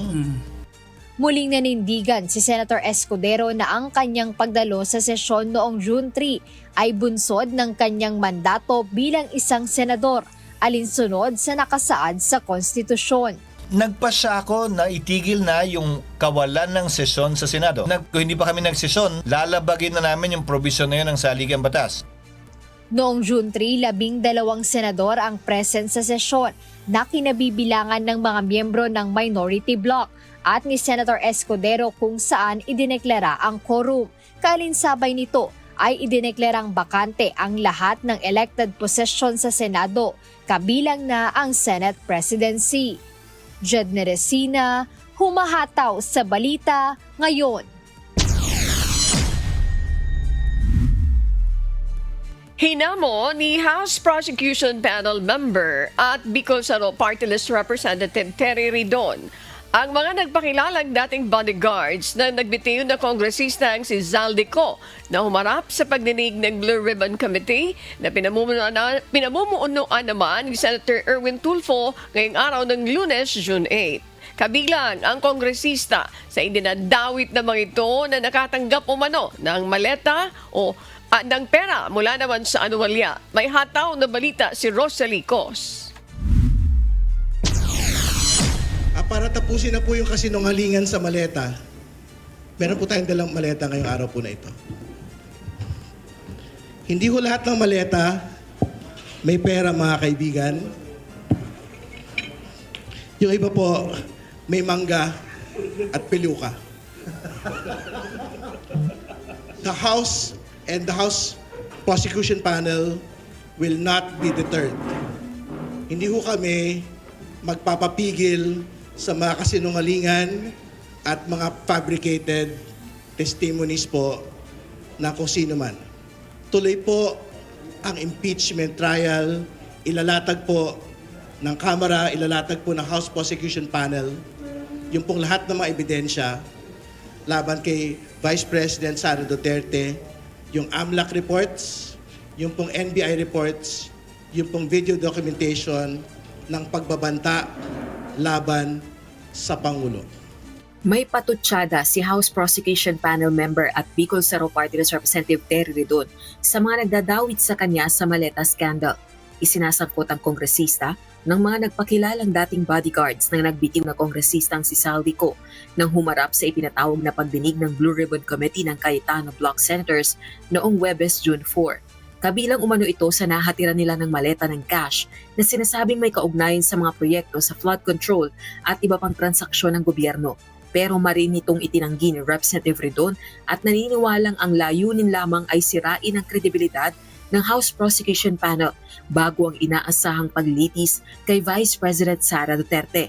Muling nanindigan si Senator Escudero na ang kanyang pagdalo sa sesyon noong June 3 ay bunsod ng kanyang mandato bilang isang senador, alinsunod sa nakasaad sa konstitusyon. Nagpasya ako na itigil na yung kawalan ng sesyon sa Senado. Kung hindi pa kami nagsesyon, lalabagin na namin yung provision na yun ng saligang batas. Noong June 3, 12 senador ang present sa sesyon na kinabibilangan ng mga miyembro ng minority bloc at ni Senator Escudero kung saan idineklara ang quorum. Kalinsabay nito ay idineklarang bakante ang lahat ng elected position sa Senado, kabilang na ang Senate Presidency. Jed Neresina, humahataw sa balita ngayon. Hinamo ni House Prosecution Panel member at Bicol Saro Party List Representative Terry Ridon ang mga nagpakilalang dating bodyguards na nagbitiw na kongresistang si Zaldico na humarap sa pagdinig ng Blue Ribbon Committee na pinamumunuan naman ni Senator Erwin Tulfo ngayong araw ng Lunes, June 8. Kabilang ang kongresista sa idinadawit na mga ito na nakatanggap umano ng maleta o ng pera mula naman sa anuwalya. May hataw na balita si Rosalie Cos. Para tapusin na po yung kasinungalingan sa maleta, meron po tayong dalang maleta ngayong araw po na ito. Hindi ho lahat ng maleta may pera, mga kaibigan. Yung iba po may mangga at peluka. The House and the House Prosecution Panel will not be deterred. Hindi ho kami magpapapigil sa mga kasinungalingan at mga fabricated testimonies po na kung sino man. Tuloy po ang impeachment trial, ilalatag po ng Kamara, ilalatag po ng House Prosecution Panel, yung pong lahat ng mga ebidensya laban kay Vice President Sara Duterte, yung AMLAC reports, yung pong NBI reports, yung pong video documentation ng pagbabanta laban sa Pangulo. May patutsada si House Prosecution Panel member at Bicol Saro Party List Representative Terry Ridon sa mga nagdadawit sa kanya sa maleta scandal. Isinasangkot ang kongresista ng mga nagpakilalang dating bodyguards ng nagbitiw na kongresistang si Zaldico nang humarap sa ipinatawag na pagdinig ng Blue Ribbon Committee ng Cayetano Block Senators noong Huwebes, June 4. Kabilang umano ito sa nahatiran nila ng maleta ng cash na sinasabing may kaugnayan sa mga proyekto sa flood control at iba pang transaksyon ng gobyerno. Pero marin nitong itinanggi ni Representative Redon at naniniwalang ang layunin lamang ay sirain ang kredibilidad ng House Prosecution Panel bago ang inaasahang paglilitis kay Vice President Sara Duterte.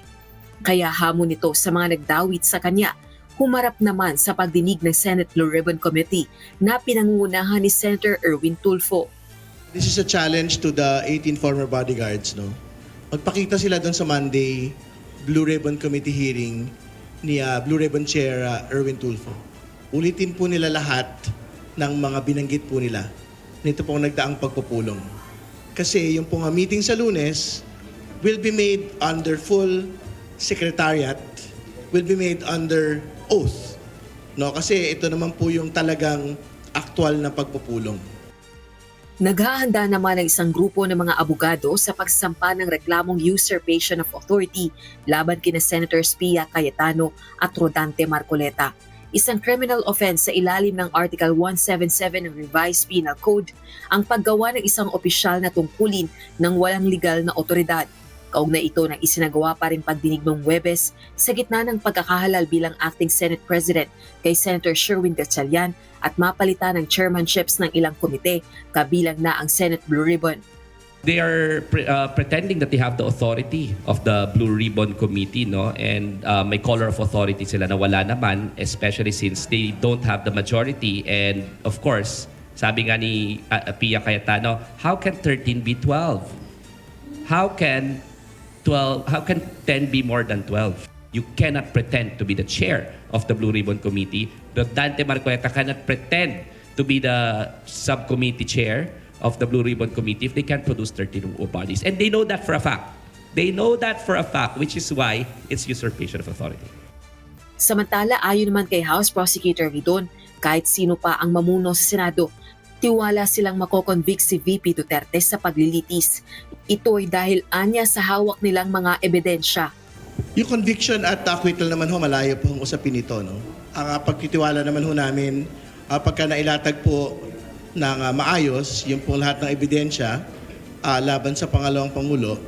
Kaya hamon nito sa mga nagdawit sa kanya, humarap naman sa pagdinig ng Senate Blue Ribbon Committee na pinangungunahan ni Senator Erwin Tulfo. This is a challenge to the 18 former bodyguards, no? Magpakita sila doon sa Monday Blue Ribbon Committee hearing ni Blue Ribbon Chair Erwin Tulfo. Ulitin po nila lahat ng mga binanggit po nila nito pong nagdaang pagpupulong. Kasi yung pong meeting sa Lunes will be made under full secretariat, will be made under oath. No? Kasi ito naman po yung talagang aktual na pagpupulong. Naghahanda naman ang isang grupo ng mga abogado sa pagsampa ng reklamong usurpation of authority laban kina Senators Pia Cayetano at Rodante Marcoleta. Isang criminal offense sa ilalim ng Article 177 ng Revised Penal Code ang paggawa ng isang opisyal na tungkulin ng walang legal na otoridad. Kaugnay ito ng isinagawa pa rin pagdinig noong Huwebes sa gitna ng pagkakahalal bilang acting Senate President kay Senator Sherwin Gatchalian at mapalitan ng chairmanships ng ilang komite, kabilang na ang Senate Blue Ribbon. They are pretending that they have the authority of the Blue Ribbon Committee, no? And may color of authority sila na wala naman, especially since they don't have the majority. And of course, sabi nga ni Pia Cayetano, how can 13 be 12? How can 10 be more than 12? You cannot pretend to be the chair of the Blue Ribbon Committee. Dante Marcoleta cannot pretend to be the subcommittee chair of the Blue Ribbon Committee if they can't produce 13 bodies. And they know that for a fact. They know that for a fact, which is why it's usurpation of authority. Samantala, ayon naman kay House Prosecutor Redon, kahit sino pa ang mamuno sa Senado, tiwala silang makoconvict si VP Duterte sa paglilitis. Ito ay dahil anya sa hawak nilang mga ebidensya. Yung conviction at acquittal naman ho, malayo po ang usapin nito. No? Ang pagtitiwala naman ho namin, pagka nailatag po ng maayos, yung pong lahat ng ebidensya laban sa pangalawang Pangulo,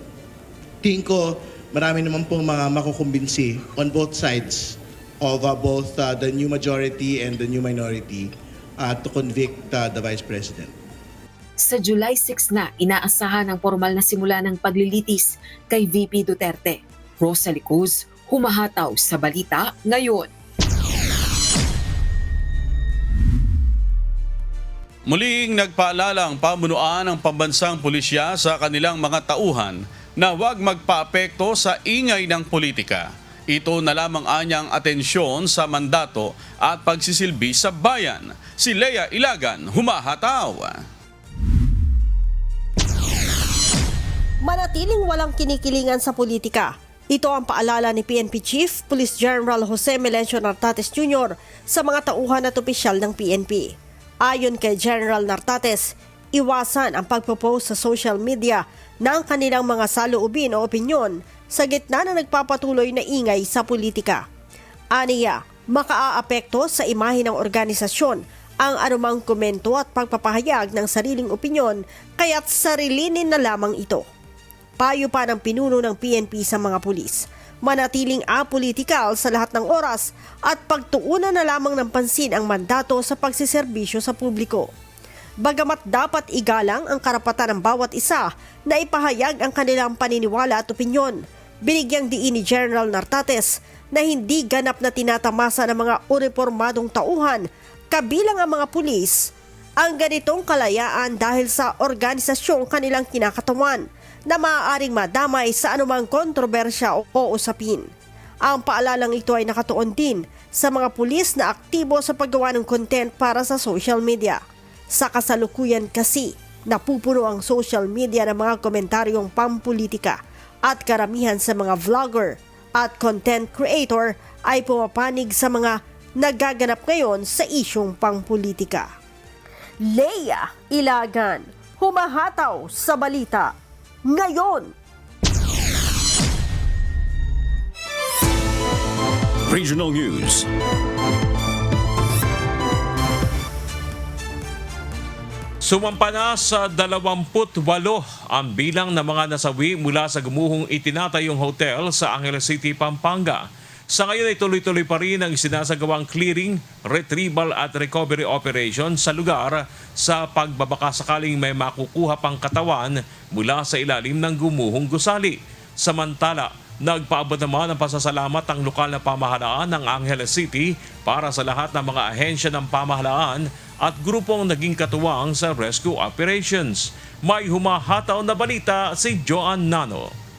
tingin ko marami naman pong mga makukumbinsi on both sides of both the new majority and the new minority to convict the Vice President. Sa July 6 na, inaasahan ang formal na simula ng paglilitis kay VP Duterte. Rosalie Cruz, humahataw sa balita ngayon. Muling nagpaalala ang pamunuan ng pambansang pulisya sa kanilang mga tauhan na huwag magpaapekto sa ingay ng politika. Ito na lamang anyang atensyon sa mandato at pagsisilbi sa bayan. Si Lea Ilagan, humahataw. Manatiling walang kinikilingan sa politika. Ito ang paalala ni PNP Chief Police General Jose Melencio Nartates Jr. sa mga tauhan at opisyal ng PNP. Ayon kay General Nartates, iwasan ang pagpo-post sa social media ng kanilang mga saloobin o opinyon sa gitna na nagpapatuloy na ingay sa politika. Aniya, makaaapekto sa imahe ng organisasyon ang anumang komento at pagpapahayag ng sariling opinyon kaya't sarilinin na lamang ito. Payo pa ng pinuno ng PNP sa mga pulis, manatiling apolitikal sa lahat ng oras at pagtuunan na lamang ng pansin ang mandato sa pagsiserbisyo sa publiko. Bagamat dapat igalang ang karapatan ng bawat isa na ipahayag ang kanilang paniniwala at opinyon, binigyang diin ni General Nartates na hindi ganap na tinatamasa ng mga unipormadong tauhan, kabilang ang mga pulis, ang ganitong kalayaan dahil sa organisasyong kanilang kinakatawan na maaaring madamay sa anumang kontrobersya o usapin. Ang paalalang ito ay nakatuon din sa mga pulis na aktibo sa paggawa ng content para sa social media. Sa kasalukuyan kasi, napupuno ang social media ng mga komentaryong pampolitika at karamihan sa mga vlogger at content creator ay pumapanig sa mga nagaganap ngayon sa isyong pampolitika. Lea Ilagan, humahataw sa balita ngayon. Regional News. Sumampa na sa 28 ang bilang ng mga nasawi mula sa gumuhong itinatayong hotel sa Angeles City, Pampanga. Sa ngayon ay tuloy-tuloy pa rin ang sinasagawang clearing, retrieval at recovery operation sa lugar sa pagbabaka sakaling may makukuha pang katawan mula sa ilalim ng gumuhong gusali. Samantala, nagpaabot naman ng pasasalamat ang lokal na pamahalaan ng Angeles City para sa lahat ng mga ahensya ng pamahalaan at grupong naging katuwang sa rescue operations. May humahataw na balita si Joan Nano.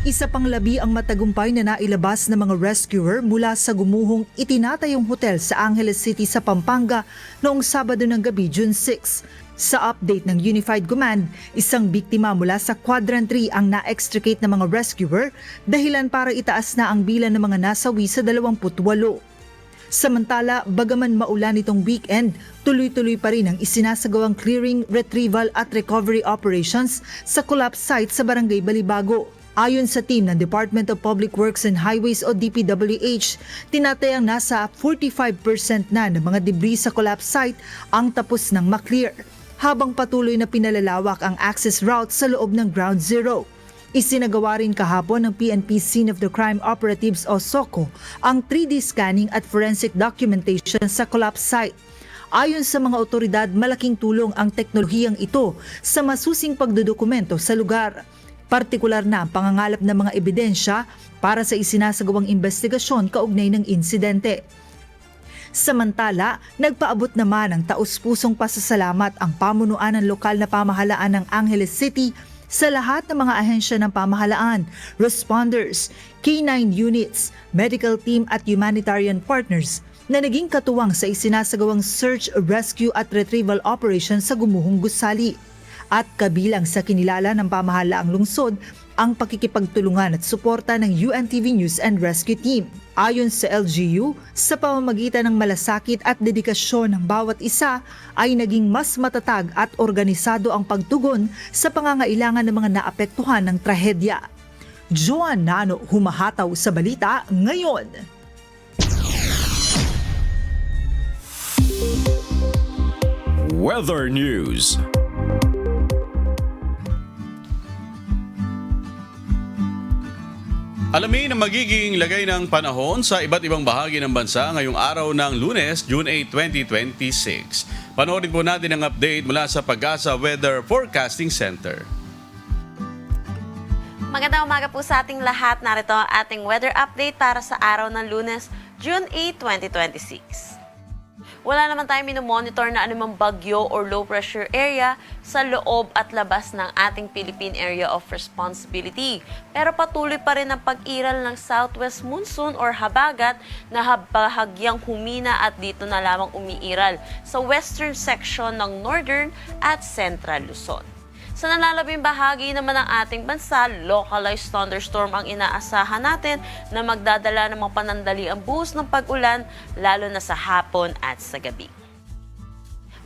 Isa pang labi ang matagumpay na nailabas ng mga rescuer mula sa gumuhong itinatayong hotel sa Angeles City sa Pampanga noong Sabado ng gabi, June 6. Sa update ng Unified Command, isang biktima mula sa Quadrant 3 ang na-extricate ng mga rescuer dahilan para itaas na ang bilang ng mga nasawi sa 28. Samantala, bagaman maulan itong weekend, tuloy-tuloy pa rin ang isinasagawang clearing, retrieval at recovery operations sa collapse site sa Barangay Balibago. Ayon sa team ng Department of Public Works and Highways o DPWH, tinatayang nasa 45% na ng mga debris sa collapse site ang tapos ng maklear, habang patuloy na pinalalawak ang access route sa loob ng Ground Zero. Isinagawa rin kahapon ng PNP Scene of the Crime Operatives o SOCO ang 3D scanning at forensic documentation sa collapse site. Ayon sa mga otoridad, malaking tulong ang teknolohiyang ito sa masusing pagdodokumento sa lugar. Partikular na ang pangangalap ng mga ebidensya para sa isinasagawang investigasyon kaugnay ng insidente. Samantala, nagpaabot naman ng taus-pusong pasasalamat ang pamunuan ng lokal na pamahalaan ng Angeles City sa lahat ng mga ahensya ng pamahalaan, responders, K9 units, medical team at humanitarian partners na naging katuwang sa isinasagawang search, rescue at retrieval operation sa gumuhong gusali. At kabilang sa kinilala ng pamahalaang lungsod ang pakikipagtulungan at suporta ng UNTV News and Rescue Team. Ayon sa LGU, sa pamamagitan ng malasakit at dedikasyon ng bawat isa ay naging mas matatag at organisado ang pagtugon sa pangangailangan ng mga naapektuhan ng trahedya. Joan Nano, humahataw sa balita ngayon. Weather News. Alamin ang magiging lagay ng panahon sa iba't ibang bahagi ng bansa ngayong araw ng Lunes, June 8, 2026. Panoorin po natin ang update mula sa Pag-asa Weather Forecasting Center. Magandang umaga po sa ating lahat. Narito ang ating weather update para sa araw ng Lunes, June 8, 2026. Wala naman tayong minomonitor na anumang bagyo or low pressure area sa loob at labas ng ating Philippine Area of Responsibility. Pero patuloy pa rin ang pag-iral ng southwest monsoon or habagat na bahagyang humina at dito na lamang umiiral sa western section ng northern at central Luzon. Sa nalalabing bahagi naman ng ating bansa, localized thunderstorm ang inaasahan natin na magdadala ng mga panandaliang buhos ng pag-ulan lalo na sa hapon at sa gabi.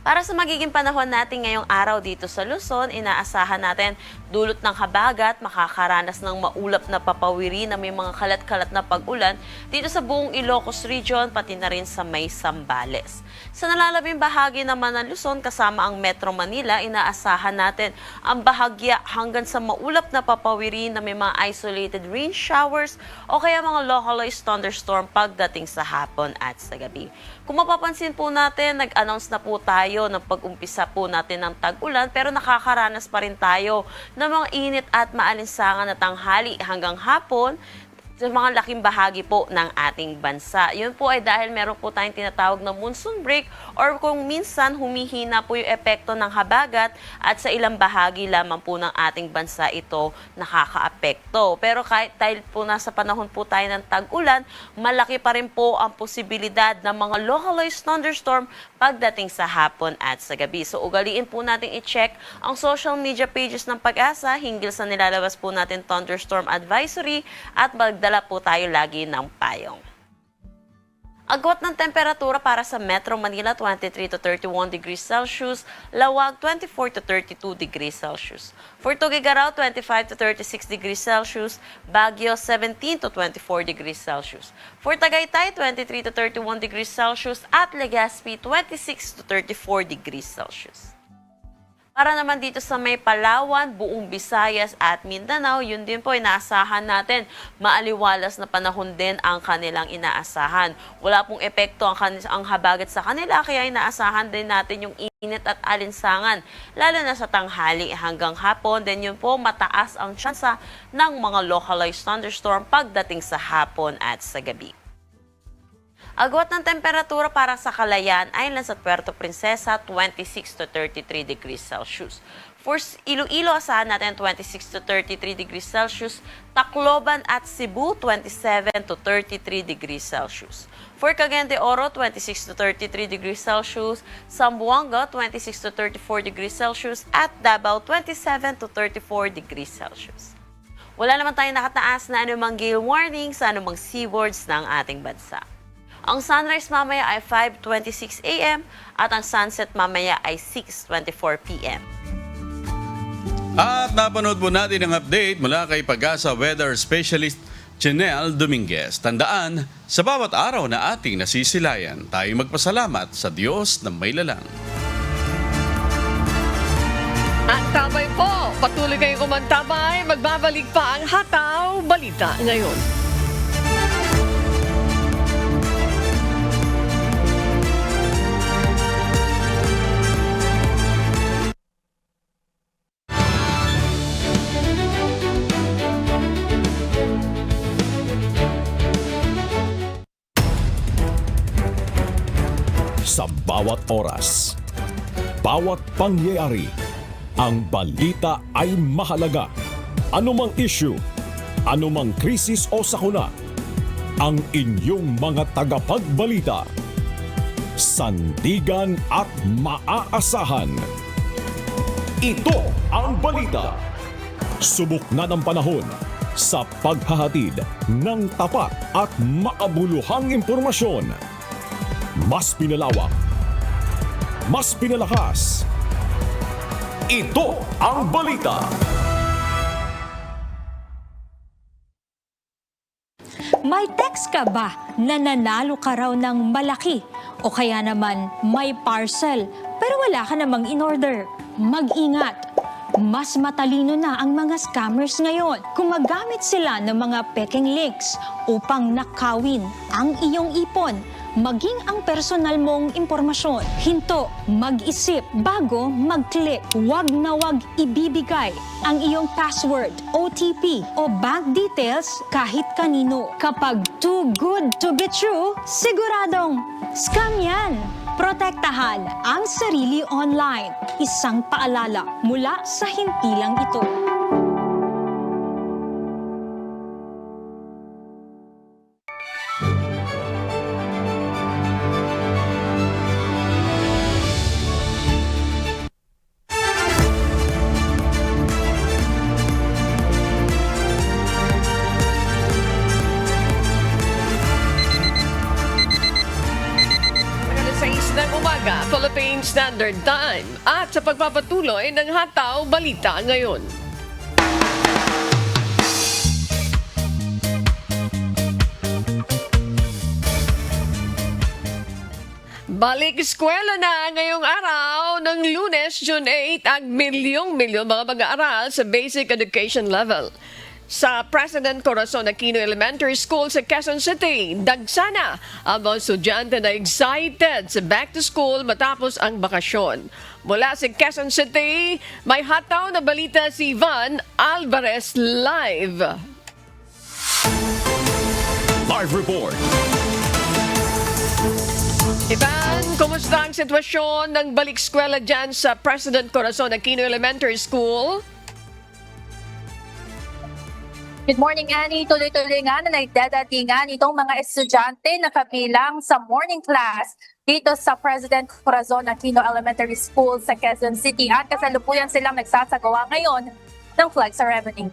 Para sa magiging panahon natin ngayong araw dito sa Luzon, inaasahan natin dulot ng habagat, makakaranas ng maulap na papawiri na may mga kalat-kalat na pag-ulan dito sa buong Ilocos Region, pati na rin sa may Zambales. Sa nalalabing bahagi naman ng Luzon kasama ang Metro Manila, inaasahan natin ang bahagya hanggang sa maulap na papawiri na may mga isolated rain showers o kaya mga localized thunderstorm pagdating sa hapon at sa gabi. Kung mapapansin po natin, nag-announce na po tayo ng pag-umpisa po natin ng tag-ulan pero nakakaranas pa rin tayo ng mga init at maalinsangan na tanghali hanggang hapon sa mga laking bahagi po ng ating bansa. Yun po ay dahil meron po tayong tinatawag na monsoon break or kung minsan humihina po yung epekto ng habagat at sa ilang bahagi lamang po ng ating bansa ito nakakaapekto. Pero kahit dahil po nasa panahon po tayo ng tag-ulan, malaki pa rin po ang posibilidad ng mga localized thunderstorm pagdating sa hapon at sa gabi. So ugaliin po natin i-check ang social media pages ng Pag-asa hinggil sa nilalabas po natin thunderstorm advisory at magdala po tayo lagi ng payong. Agwat ng temperatura para sa Metro Manila, 23 to 31 degrees Celsius, Lawag, 24 to 32 degrees Celsius. For Tuguegarao, 25 to 36 degrees Celsius, Baguio, 17 to 24 degrees Celsius. For Tagaytay, 23 to 31 degrees Celsius, at Legazpi, 26 to 34 degrees Celsius. Para naman dito sa may Palawan, buong Visayas at Mindanao, yun din po inaasahan natin. Maaliwalas na panahon din ang kanilang inaasahan. Wala pong epekto ang habagat sa kanila, kaya inaasahan din natin yung init at alinsangan, lalo na sa tanghali hanggang hapon. Then yun po, mataas ang tsansa ng mga localized thunderstorm pagdating sa hapon at sa gabi. Agwat ng temperatura para sa Calayan Islands at Puerto Princesa, 26 to 33 degrees Celsius. For Iloilo, asahan natin 26 to 33 degrees Celsius. Tacloban at Cebu, 27 to 33 degrees Celsius. For Cagayan de Oro, 26 to 33 degrees Celsius. Zamboanga, 26 to 34 degrees Celsius. At Davao, 27 to 34 degrees Celsius. Wala naman tayong nakataas na anumang gale warning sa anumang seaboards ng ating bansa. Ang sunrise mamaya ay 5:26 a.m. at ang sunset mamaya ay 6:24 p.m. At napanood po natin ang update mula kay Pag-asa Weather Specialist Janelle Dominguez. Tandaan, sa bawat araw na ating nasisilayan, tayo magpasalamat sa Diyos na may lalang. At tabay po, patuloy kayong kumantabay, magbabalik pa ang Hataw Balita ngayon. Sa bawat oras, bawat pangyayari, ang balita ay mahalaga. Anumang issue, anumang krisis o sakuna, ang inyong mga tagapagbalita. Sandigan at maaasahan. Ito ang balita. Subok na ng panahon sa paghahatid ng tapat at makabuluhang impormasyon. Mas pinalawak, mas pinalakas. Ito ang balita. May text ka ba na nanalo ka raw ng malaki? O kaya naman may parcel pero wala ka namang in-order? Mag-ingat! Mas matalino na ang mga scammers ngayon. Gumagamit sila ng mga peking links upang nakawin ang iyong ipon, maging ang personal mong impormasyon. Hinto, mag-isip bago mag-click. Huwag na huwag ibibigay ang iyong password, OTP o bank details kahit kanino. Kapag too good to be true, siguradong scam yan. Protektahan ang sarili online. Isang paalala mula sa hintilang ito. Philippine Standard Time at sa pagpapatuloy ng Hataw Balita ngayon. Balik eskwela na ngayong araw ng Lunes, June 8 ang milyong-milyon mga mag-aaral sa basic education level. Sa President Corazon Aquino Elementary School sa Quezon City, dagsana ang mga estudyante na excited sa back to school matapos ang bakasyon. Mula sa Quezon City, may hataw na balita si Ivan Alvarez live. Live report. Ivan, kumusta ang sitwasyon ng balik eskwela dyan sa President Corazon Aquino Elementary School? Good morning, Annie. Tuloy-tuloy nga na nagdadatingan itong mga estudyante na kabilang sa morning class dito sa President Corazon Aquino Elementary School sa Quezon City at kasalukuyan silang nagsasagawa ngayon ng flag ceremony.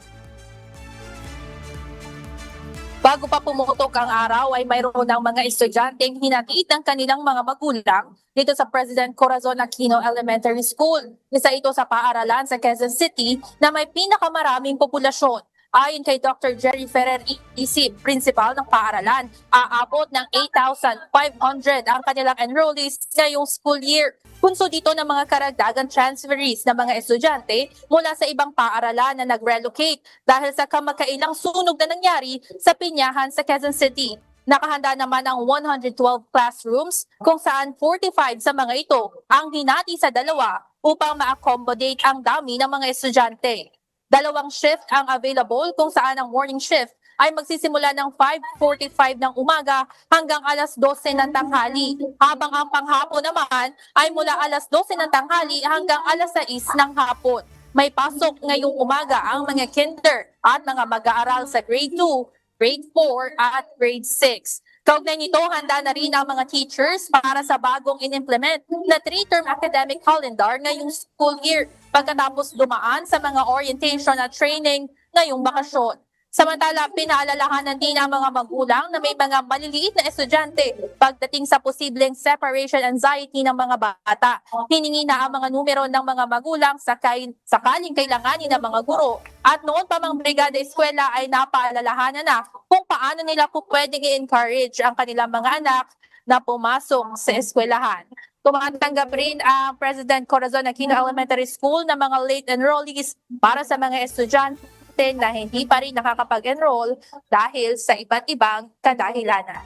Bago pa pumutok ang araw ay mayroon ng mga estudyanteng hinatid ng kanilang mga magulang dito sa President Corazon Aquino Elementary School. Isa ito sa paaralan sa Quezon City na may pinakamaraming populasyon. Ayon kay Dr. Jerry Ferrer Isip, principal ng paaralan, aabot ng 8,500 ang kanilang enrollees ngayong school year. Punso dito ng mga karagdagang transferees na mga estudyante mula sa ibang paaralan na nag-relocate dahil sa kamakailang sunog na nangyari sa Pinyahan sa Quezon City. Nakahanda naman ang 112 classrooms kung saan 45 sa mga ito ang hinati sa dalawa upang ma-accommodate ang dami ng mga estudyante. 2 shift ang available kung saan ang morning shift ay magsisimula ng 5:45 ng umaga hanggang alas 12 ng tanghali, habang ang panghapon naman ay mula alas 12 ng tanghali hanggang alas 6 ng hapon. May pasok ngayong umaga ang mga kinder at mga mag-aaral sa grade 2, grade 4 at grade 6. Kaugnay nito, handa na rin ang mga teachers para sa bagong in-implement na 3-term academic calendar ngayong school year pagkatapos dumaan sa mga orientation at training ngayong bakasyon. Samantala, pinaalalahanan din ang mga magulang na may mga maliliit na estudyante pagdating sa posibleng separation anxiety ng mga bata. Hiningi na ang mga numero ng mga magulang sakaling kailanganin ng mga guro. At noon pa mang brigada eskwela ay napaalalahanan na kung paano nila po pwedeng i-encourage ang kanilang mga anak na pumasok sa eskwelahan. Tumatanggap rin ang President Corazon Aquino Elementary School ng mga late enrollees para sa mga estudyante na hindi pa rin nakakapag-enroll dahil sa iba't ibang kadahilanan.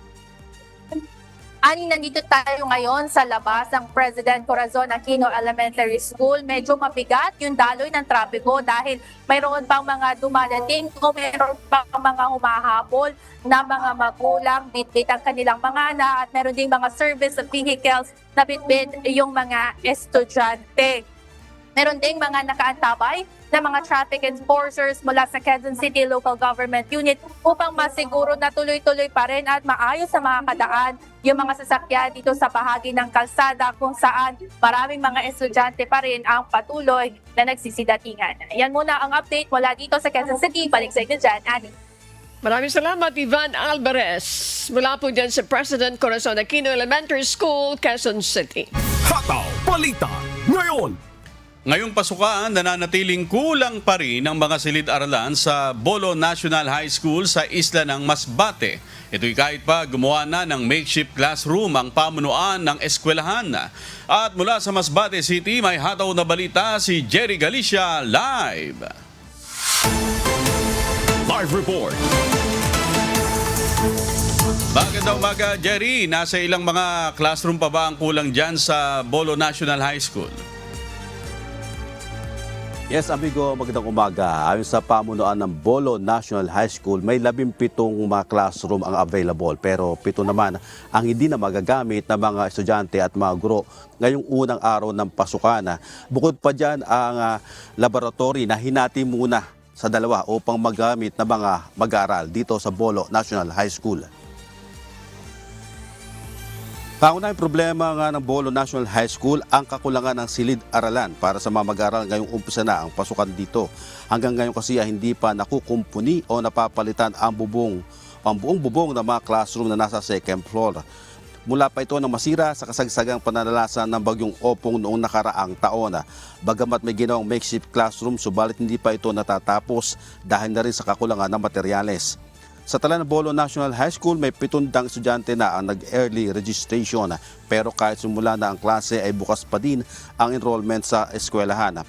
Ani, nandito tayo ngayon sa labas ng President Corazon Aquino Elementary School. Medyo mabigat yung daloy ng trapiko dahil mayroon pang mga dumadating o mayroon pang mga humahabol na mga magulang, bitbit ang kanilang mga anak at meron ding mga service vehicles na bitbit yung mga estudyante. Meron ding mga nakaantabay na mga traffic enforcers mula sa Quezon City Local Government Unit upang masiguro na tuloy-tuloy pa rin at maayos sa mga kadaan yung mga sasakyan dito sa bahagi ng kalsada kung saan maraming mga estudyante pa rin ang patuloy na nagsisidatingan. Yan muna ang update mula dito sa Quezon City. Balik sa inyo dyan, Annie. Maraming salamat, Ivan Alvarez. Mula po dyan sa President Corazon Aquino Elementary School, Quezon City. Hataw Balita ngayon. Ngayong pasukan, nananatiling kulang pa rin ang mga silid-aralan sa Bolo National High School sa isla ng Masbate. Ito'y kahit pa gumawa na ng makeshift classroom ang pamunuan ng eskwelahan. At mula sa Masbate City, may hataw na balita si Jerry Galicia live. Live report. Magandang umaga, Jerry. Nasa ilang mga classroom pa ba ang kulang dyan sa Bolo National High School? Yes, amigo, magandang umaga. Ayon sa pamunuan ng Bolo National High School, may 17 mga classroom ang available. Pero 7 naman ang hindi na magagamit ng mga estudyante at mga guro ngayong unang araw ng pasukan. Bukod pa dyan ang laboratory na hinati muna sa 2 upang magamit ng mga mag-aaral dito sa Bolo National High School. Pangunahing problema nga ng Bolo National High School ang kakulangan ng silid-aralan para sa mga mag-aaral ngayong umpisa na ang pasukan dito. Hanggang ngayon kasi hindi pa nakukumpuni o napapalitan ang buong bubong ng mga classroom na nasa 2nd floor. Mula pa ito nang masira sa kasagsagang pananalasan ng bagyong Opong noong nakaraang taon. Bagamat may ginawang makeshift classroom, subalit hindi pa ito natatapos dahil na rin sa kakulangan ng materyales. Sa tala ng Bolo National High School, may 700 estudyante na ang nag-early registration. Pero kahit simula na ang klase ay bukas pa din ang enrollment sa eskwelahan.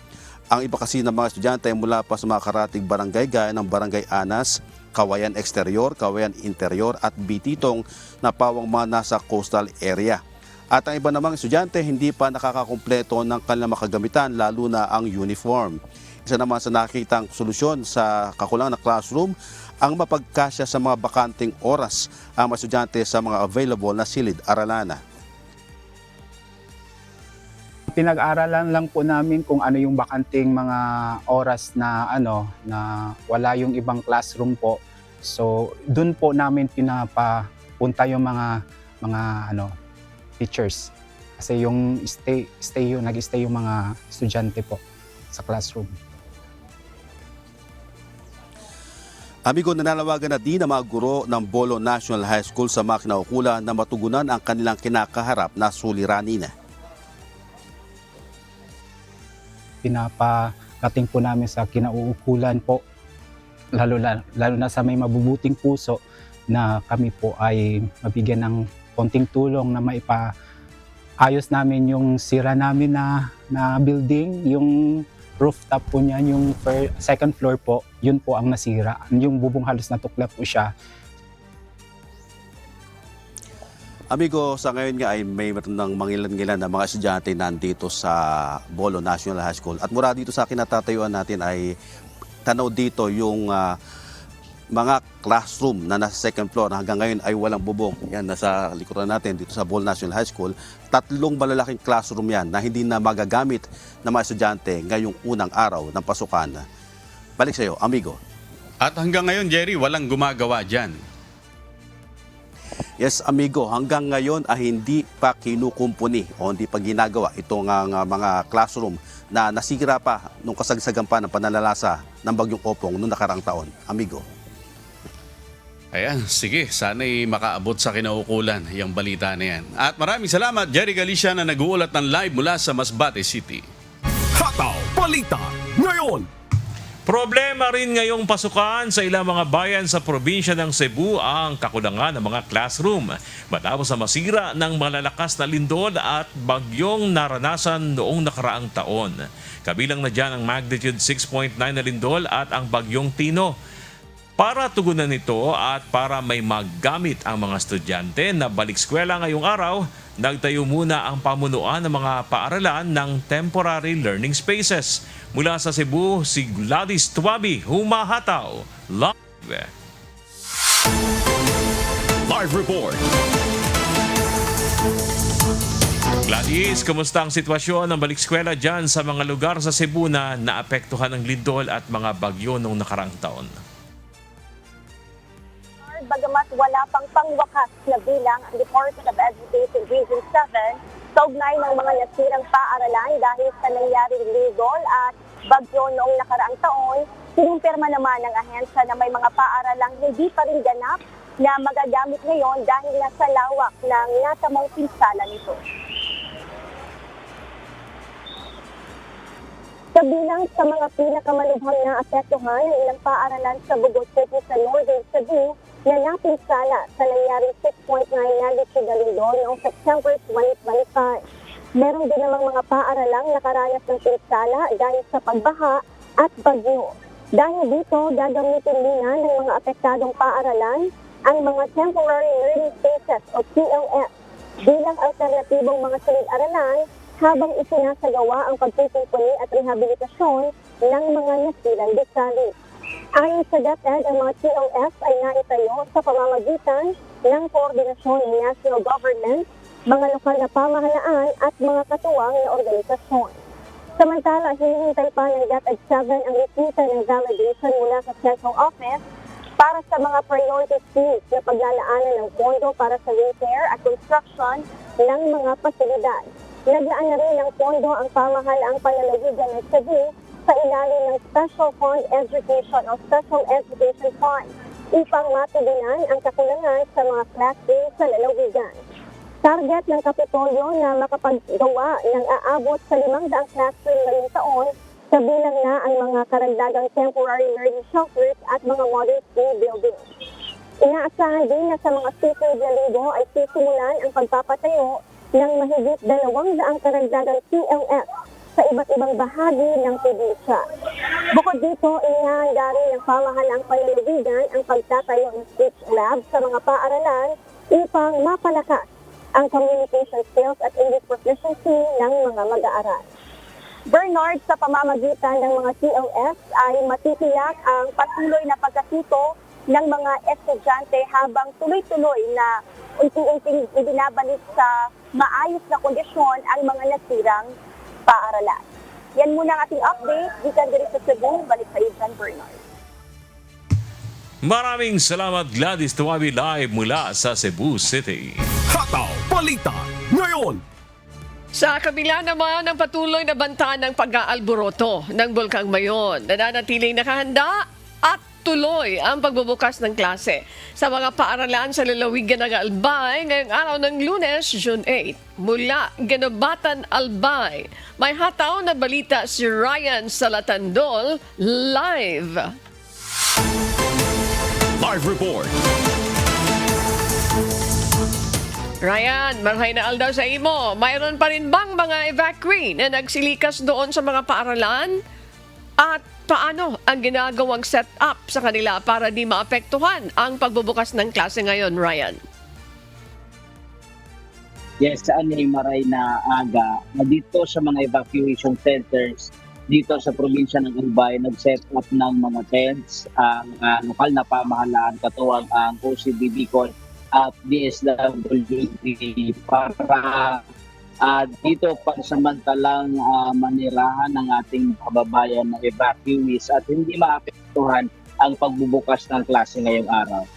Ang iba kasi ng mga estudyante ay mula pa sa mga karatig barangay gaya ng Barangay Anas, Kawayan Exterior, Kawayan Interior at Bititong na pawang mga nasa coastal area. At ang iba namang estudyante hindi pa nakakakumpleto ng kanilang makagamitan lalo na ang uniform. Isa naman sa nakitang solusyon sa kakulangan na classroom ang mapagkasya sa mga bakanting oras ang mga estudyante sa mga available na silid-aralan. Pinag-aralan lang po namin kung ano yung bakanting mga oras na na wala yung ibang classroom po. So doon po namin pinapapunta yung mga teachers. Kasi yung nag-stay yung mga estudyante po sa classroom. Amigo, nananawagan na din ang mga guro ng Bolo National High School sa mga kinaukulan na matugunan ang kanilang kinakaharap na suliranin. Pinaparating po namin sa kinauukulan po lalo na sa may mabubuting puso na kami po ay mabigyan ng konting tulong na maipaayos namin yung sira namin na building, yung rooftop po niyan, yung second floor po, yun po ang nasira. Yung bubong halos natuklap po siya. Amigo, sa ngayon nga ay may ng mangilan-ngilan na mga estudyante nandito sa Bolo National High School. At mula dito sa kinatatayuan natin ay tanaw dito yung mga classroom na nasa second floor na hanggang ngayon ay walang bubong. Yan, nasa likuran natin dito sa Bolo National High School. 3 malalaking classroom yan na hindi na magagamit ng mga estudyante ngayong unang araw ng pasukan. Balik sa iyo, amigo. At hanggang ngayon, Jerry, walang gumagawa dyan. Yes, amigo, hanggang ngayon ay hindi pa kinukumpuni o hindi pa ginagawa itong mga classroom na nasira pa nung kasagsagan pa ng pananalasa ng Bagyong Opong noong nakaraang taon. Amigo. Ayan, sige, sana'y makaabot sa kinaukulan yung balita na yan. At maraming salamat, Jerry Galicia, na nag-uulat ng live mula sa Masbate City. Hataw Balita ngayon. Problema rin ngayong pasukan sa ilang mga bayan sa probinsya ng Cebu ang kakulangan ng mga classroom matapos sa masira ng malalakas na lindol at bagyong naranasan noong nakaraang taon. Kabilang na dyan ang magnitude 6.9 na lindol at ang bagyong Tino. Para tugunan nito at para may maggamit ang mga estudyante na balik eskwela ngayong araw, nagtayo muna ang pamunuan ng mga paaralan ng temporary learning spaces. Mula sa Cebu, si Gladys Tuabi, humahataw. Live. Live report. Gladys, kamusta ang sitwasyon ng balik eskwela dyan sa mga lugar sa Cebu na naapektuhan ng lindol at mga bagyo noong nakaraang taon? Bagamat wala pang pangwakas na bilang ang Department of Education Region 7 sa ugnay ng mga nasirang paaralan dahil sa nangyaring lindol at bagyo noong nakaraang taon, kinumpirma naman ng ahensya na may mga paaralang hindi pa rin ganap na magagamit ngayon dahil nasa lawak ng natamang pinsala nito. Kabilang sa mga pinakamalubhang na apektuhan ng ilang paaralan sa Bugot City sa Northern Cebu na napinsala sa nangyaring 6.9 magnitude na lindol noong September 2025. Meron din namang mga paaralang nakaranas ng pinsala dahil sa pagbaha at bagyo. Dahil dito, gagamitin muna ng mga apektadong paaralan ang mga temporary learning spaces o TLS bilang alternatibong mga silid-aralan habang isinasagawa ang pagtutungkuli at rehabilitasyon ng mga nasirang gusali. Ayon sa DepEd, ang mga TLS ay naitayo sa pamamagitan ng koordinasyon ng national government, mga lokal na pamahalaan at mga katuwang na organisasyon. Samantala, hinihintay pa ng DepEd 7 ang repita ng validation mula sa Central Office para sa mga priority schemes na paglalaanan ng pondo para sa repair at construction ng mga pasilidad. Naglaan na rin ng pondo ang pamahalaang panlalawigan ng Cebu sa ilalim ng Special Fund Education o Special Education Fund upang matugunan ang kakulangan sa mga classroom sa lalawigan. Target ng Kapitolyo na makapaggawa ng aabot sa 500 classroom ngayong taon, kabilang na ang mga karagdagang temporary learning shelters at mga modern school buildings. Inaasahan din na sa mga susunod na linggo ay sisimulan ang pagpapatayo ng mahigit 200 karagdagang TLS sa iba't ibang bahagi ng probinsya. Bukod dito, inihahanda rin ng pamahalaang panlalawigan ang pagtatayo ng speech lab sa mga paaralan upang mapalakas ang communication skills at English proficiency ng mga mag-aaral. Bernard, sa pamamagitan ng mga TLS ay matitiyak ang patuloy na pagkatuto ng mga estudyante habang tuloy-tuloy na unti-unting ibinabalik sa maayos na kondisyon ang mga nasirang paaralan. Yan muna ang ating update. Gikan diri sa Cebu, balik sa John Bernard. Maraming salamat, Gladys Tuabi, live mula sa Cebu City. Hataw Balita ngayon. Sa kabila naman ng patuloy na banta ng pag-aalboroto ng Bulkang Mayon, nananatiling nakahanda at tuloy ang pagbubukas ng klase sa mga paaralan sa lalawigan ng Albay ngayong araw ng Lunes, June 8. Mula Ginobatan, Albay, may hataw na balita si Ryan Salatandol live. Live report. Ryan, marhay na aldaw sa imo. Mayroon pa rin bang mga evacuee na nagsilikas doon sa mga paaralan? At paano ang ginagawang set-up sa kanila para di maapektuhan ang pagbubukas ng klase ngayon, Ryan? Yes, saan ay maray na aga na dito sa mga evacuation centers dito sa probinsya ng Albay, nag-set up ng mga tents ang lokal na pamahalaan katuwang ang OCD Bicol at DSWD para dito pansamantalang manirahan ng ating kababayan na evacuees at hindi maapektuhan ang pagbubukas ng klase ngayong araw.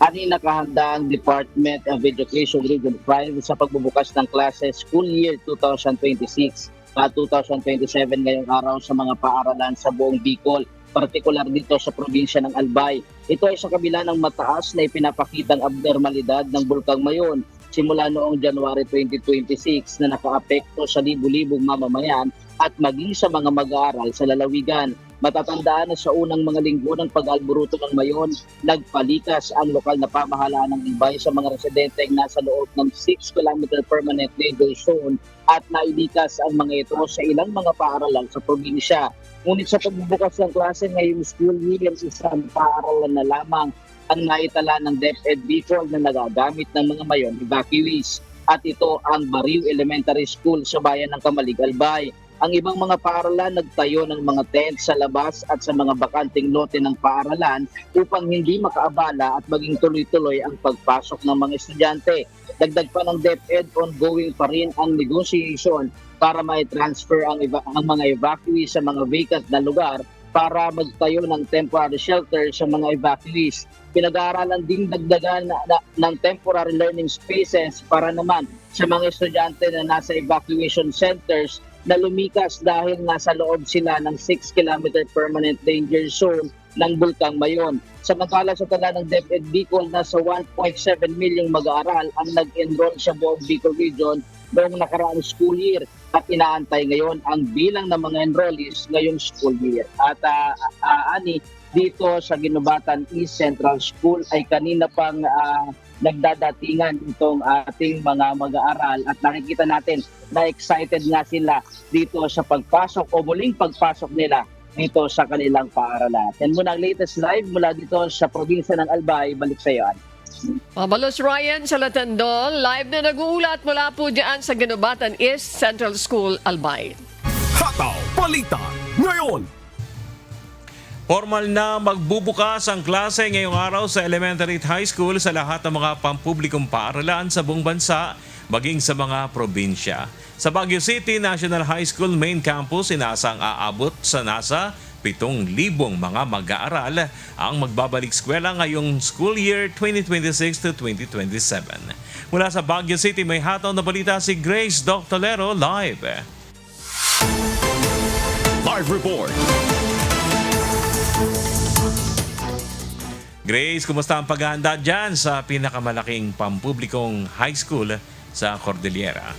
Ani nakahanda ang Department of Education Region 5 sa pagbubukas ng klase school year 2026 at 2027 ngayong araw sa mga paaralan sa buong Bicol, partikular dito sa probinsya ng Albay. Ito ay sa kabila ng mataas na ipinapakitang abnormalidad ng Bulkang Mayon simula noong January 2026 na nakaapekto sa libu-libong mamamayan at maging sa mga mag-aaral sa lalawigan. Matatandaan na sa unang mga linggo ng pag-alburuto ng Mayon, nagpalikas ang lokal na pamahalaan ng Albay sa mga residente nasa loob ng 6-kilometer permanent danger zone at nailikas ang mga ito sa ilang mga paaralan sa probinsya. Ngunit sa pagbubukas ng klase ngayong school year, isang paaralan na lamang ang naitala ng DepEd Bicol na nagagamit ng mga Mayon evacuees. At ito ang Bariw Elementary School sa bayan ng Kamalig, Albay. Ang ibang mga paaralan nagtayo ng mga tent sa labas at sa mga bakanting lote ng paaralan upang hindi makaabala at maging tuloy-tuloy ang pagpasok ng mga estudyante. Dagdag pa ng DepEd, ongoing pa rin ang negotiation para mai-transfer ang mga evacuees sa mga vacant na lugar para magtayo ng temporary shelter sa mga evacuees. Pinag-aaralan ding dagdagan ng temporary learning spaces para naman sa mga estudyante na nasa evacuation centers na lumikas dahil nasa loob sila ng 6-kilometer permanent danger zone ng Bulkang Mayon. Samantala sa tala ng DepEd Bicol, nasa 1.7 milyong mag-aaral ang nag-enroll sa buong Bicol Region noong nakaraang school year at inaantay ngayon ang bilang ng mga enrollees ngayong school year. At dito sa Ginubatan East Central School ay kanina pang nagdadatingan itong ating mga mag-aaral at nakikita natin na excited nga sila dito sa pagpasok o muling pagpasok nila dito sa kanilang paaralan. Yan muna ang latest live mula dito sa probinsya ng Albay. Balik sa iyo, Ann. Mabalos Ryan sa Latandol, live na nag-uulat mula po dyan sa Ginubatan East Central School, Albay. Hataw Balita ngayon. Formal na magbubukas ang klase ngayong araw sa elementary at high school sa lahat ng mga pampublikong paaralan sa buong bansa, maging sa mga probinsya. Sa Baguio City National High School Main Campus, inaasang aabot sa nasa 7,000 mga mag-aaral ang magbabalik eskwela ngayong school year 2026 to 2027. Mula sa Baguio City, may hataw na balita si Grace Doctolero live. Live report. Grace, kumusta ang paghahanda dyan sa pinakamalaking pampublikong high school sa Cordillera?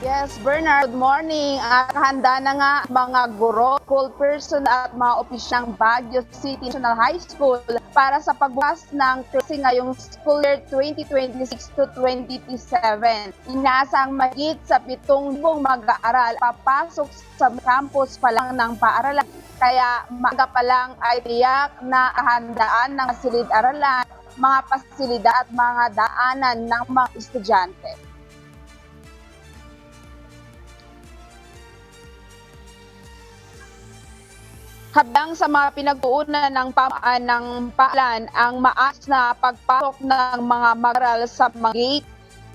Yes, Bernard, good morning. Handa na nga mga guro, school person at mga opisyang Baguio City National High School para sa pagbukas ng klase ngayong school year 2026 to 2027. Inasang mahigit sa 7,000 mag-aaral papasok sa campus pa lang ng paaralan. Kaya maaga pa lang ay tiyak na kahandaan ng silid-aralan, mga pasilidad at mga daanan ng mga estudyante. Habang sa mga pinag-uunan ng paalan ang maas na pagpasok ng mga mag-aaral sa mga gate,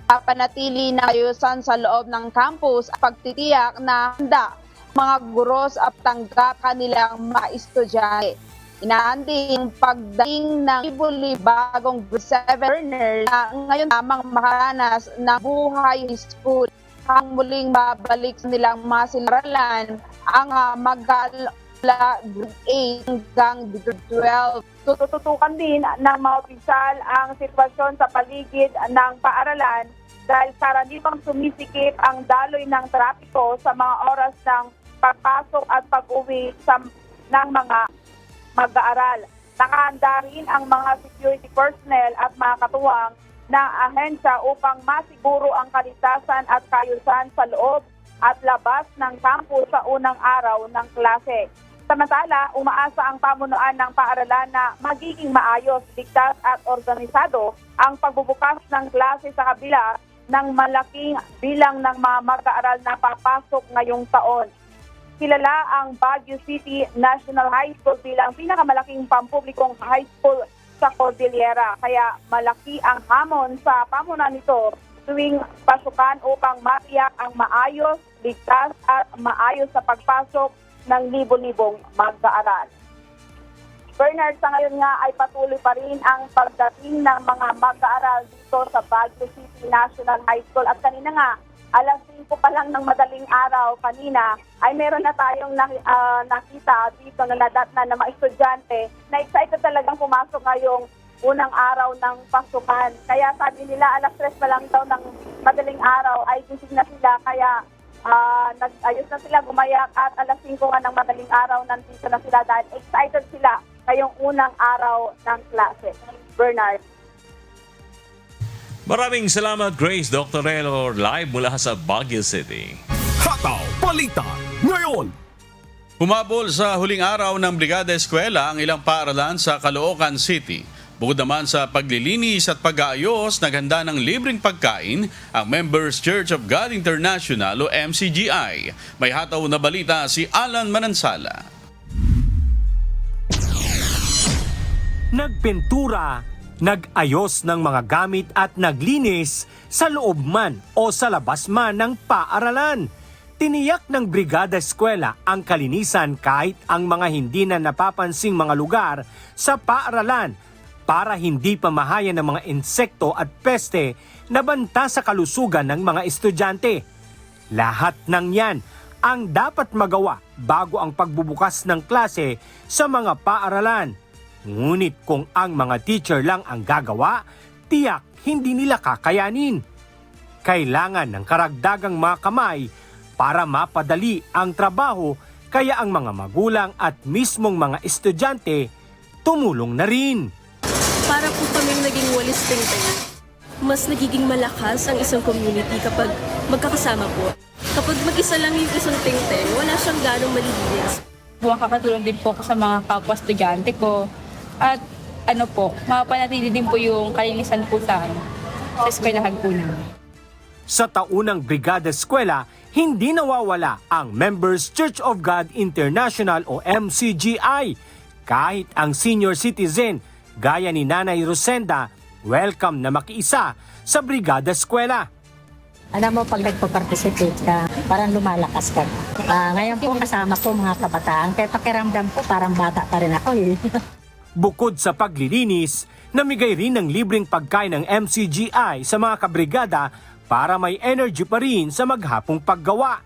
panatili na ayusan sa loob ng campus at pagtitiyak na handa mga guros at tanggap kanilang mga estudyante. Inaanding pagdating ng bagong grade 7 learner na ngayon lamang makaranas ng buhay school. Ang muling babalik sa nilang mga silaralan ang grade 8 hanggang grade 12. Tututukan din ng mga opisyal ang sitwasyon sa paligid ng paaralan dahil karaniwang sumisikip ang daloy ng trapiko sa mga oras ng pagpasok at pag-uwi sa ng mga mag-aaral. Nakahanda rin ang mga security personnel at mga katuwang na ahensya upang masiguro ang kaligtasan at kaayusan sa loob at labas ng campus sa unang araw ng klase. Samantala, umaasa ang pamunuan ng paaralan na magiging maayos, ligtas at organisado ang pagbubukas ng klase sa kabila ng malaking bilang ng mga mag-aaral na papasok ngayong taon. Kilala ang Baguio City National High School bilang pinakamalaking pampublikong high school sa Cordillera. Kaya malaki ang hamon sa pamunuan nito tuwing pasukan upang matiyak ang maayos, ligtas at maayos sa pagpasok ng libo-libong mag-aaral. Bernard, sa ngayon nga ay patuloy pa rin ang pagdating ng mga mag-aaral dito sa Baguio City National High School. At kanina nga, alas 5 pa lang ng madaling araw kanina, ay meron na tayong nakita dito na nadatna na mga estudyante na excited talagang pumasok ngayong unang araw ng pasukan. Kaya sabi nila, alas 3 pa lang daw ng madaling araw ay gising na sila. Kaya nag-ayos na sila, gumayak at alas 5 nga ng madaling araw nandito na sila dahil excited sila ngayong unang araw ng klase. Bernard. Maraming salamat, Grace. Dr. Relo, live mula sa Baguio City. Hataw Balita ngayon. Humabol sa huling araw ng Brigada Eskwela ang ilang paaralan sa Caloocan City. Bukod naman sa paglilinis at pag-aayos, naghanda ng libreng pagkain ang Members Church of God International o MCGI. May hataw na balita si Alan Manansala. Nagpintura, nag-ayos ng mga gamit at naglinis sa loob man o sa labas man ng paaralan. Tiniyak ng Brigada Eskwela ang kalinisan kahit ang mga hindi na napapansing mga lugar sa paaralan para hindi pamahayan ng mga insekto at peste na banta sa kalusugan ng mga estudyante. Lahat ng yan ang dapat magawa bago ang pagbubukas ng klase sa mga paaralan. Ngunit kung ang mga teacher lang ang gagawa, tiyak hindi nila kakayanin. Kailangan ng karagdagang mga kamay para mapadali ang trabaho, kaya ang mga magulang at mismong mga estudyante tumulong na rin. Para po kaming naging walis tingting. Mas nagiging malakas ang isang community kapag magkakasama po. Kapag mag-isa lang yung isang tingting, wala siyang ganong malilinis. Makakatulong din po ako sa mga kapwa estudyante ko. At mapanatili din po yung kalinisan po sa eskwelahan po namin. Sa taunang Brigada Eskwela, hindi nawawala ang Members Church of God International o MCGI. Kahit ang senior citizen, gaya ni Nanay Rosenda, welcome na makiisa sa Brigada Eskwela. Alam mo, pag nagpa-participate ka, parang lumalakas ka. Ngayon po kasama ko mga kabataan, kaya pakiramdam ko parang bata pa rin ako eh. Bukod sa paglilinis, namigay rin ng libreng pagkain ng MCGI sa mga kabrigada para may energy pa rin sa maghapong paggawa.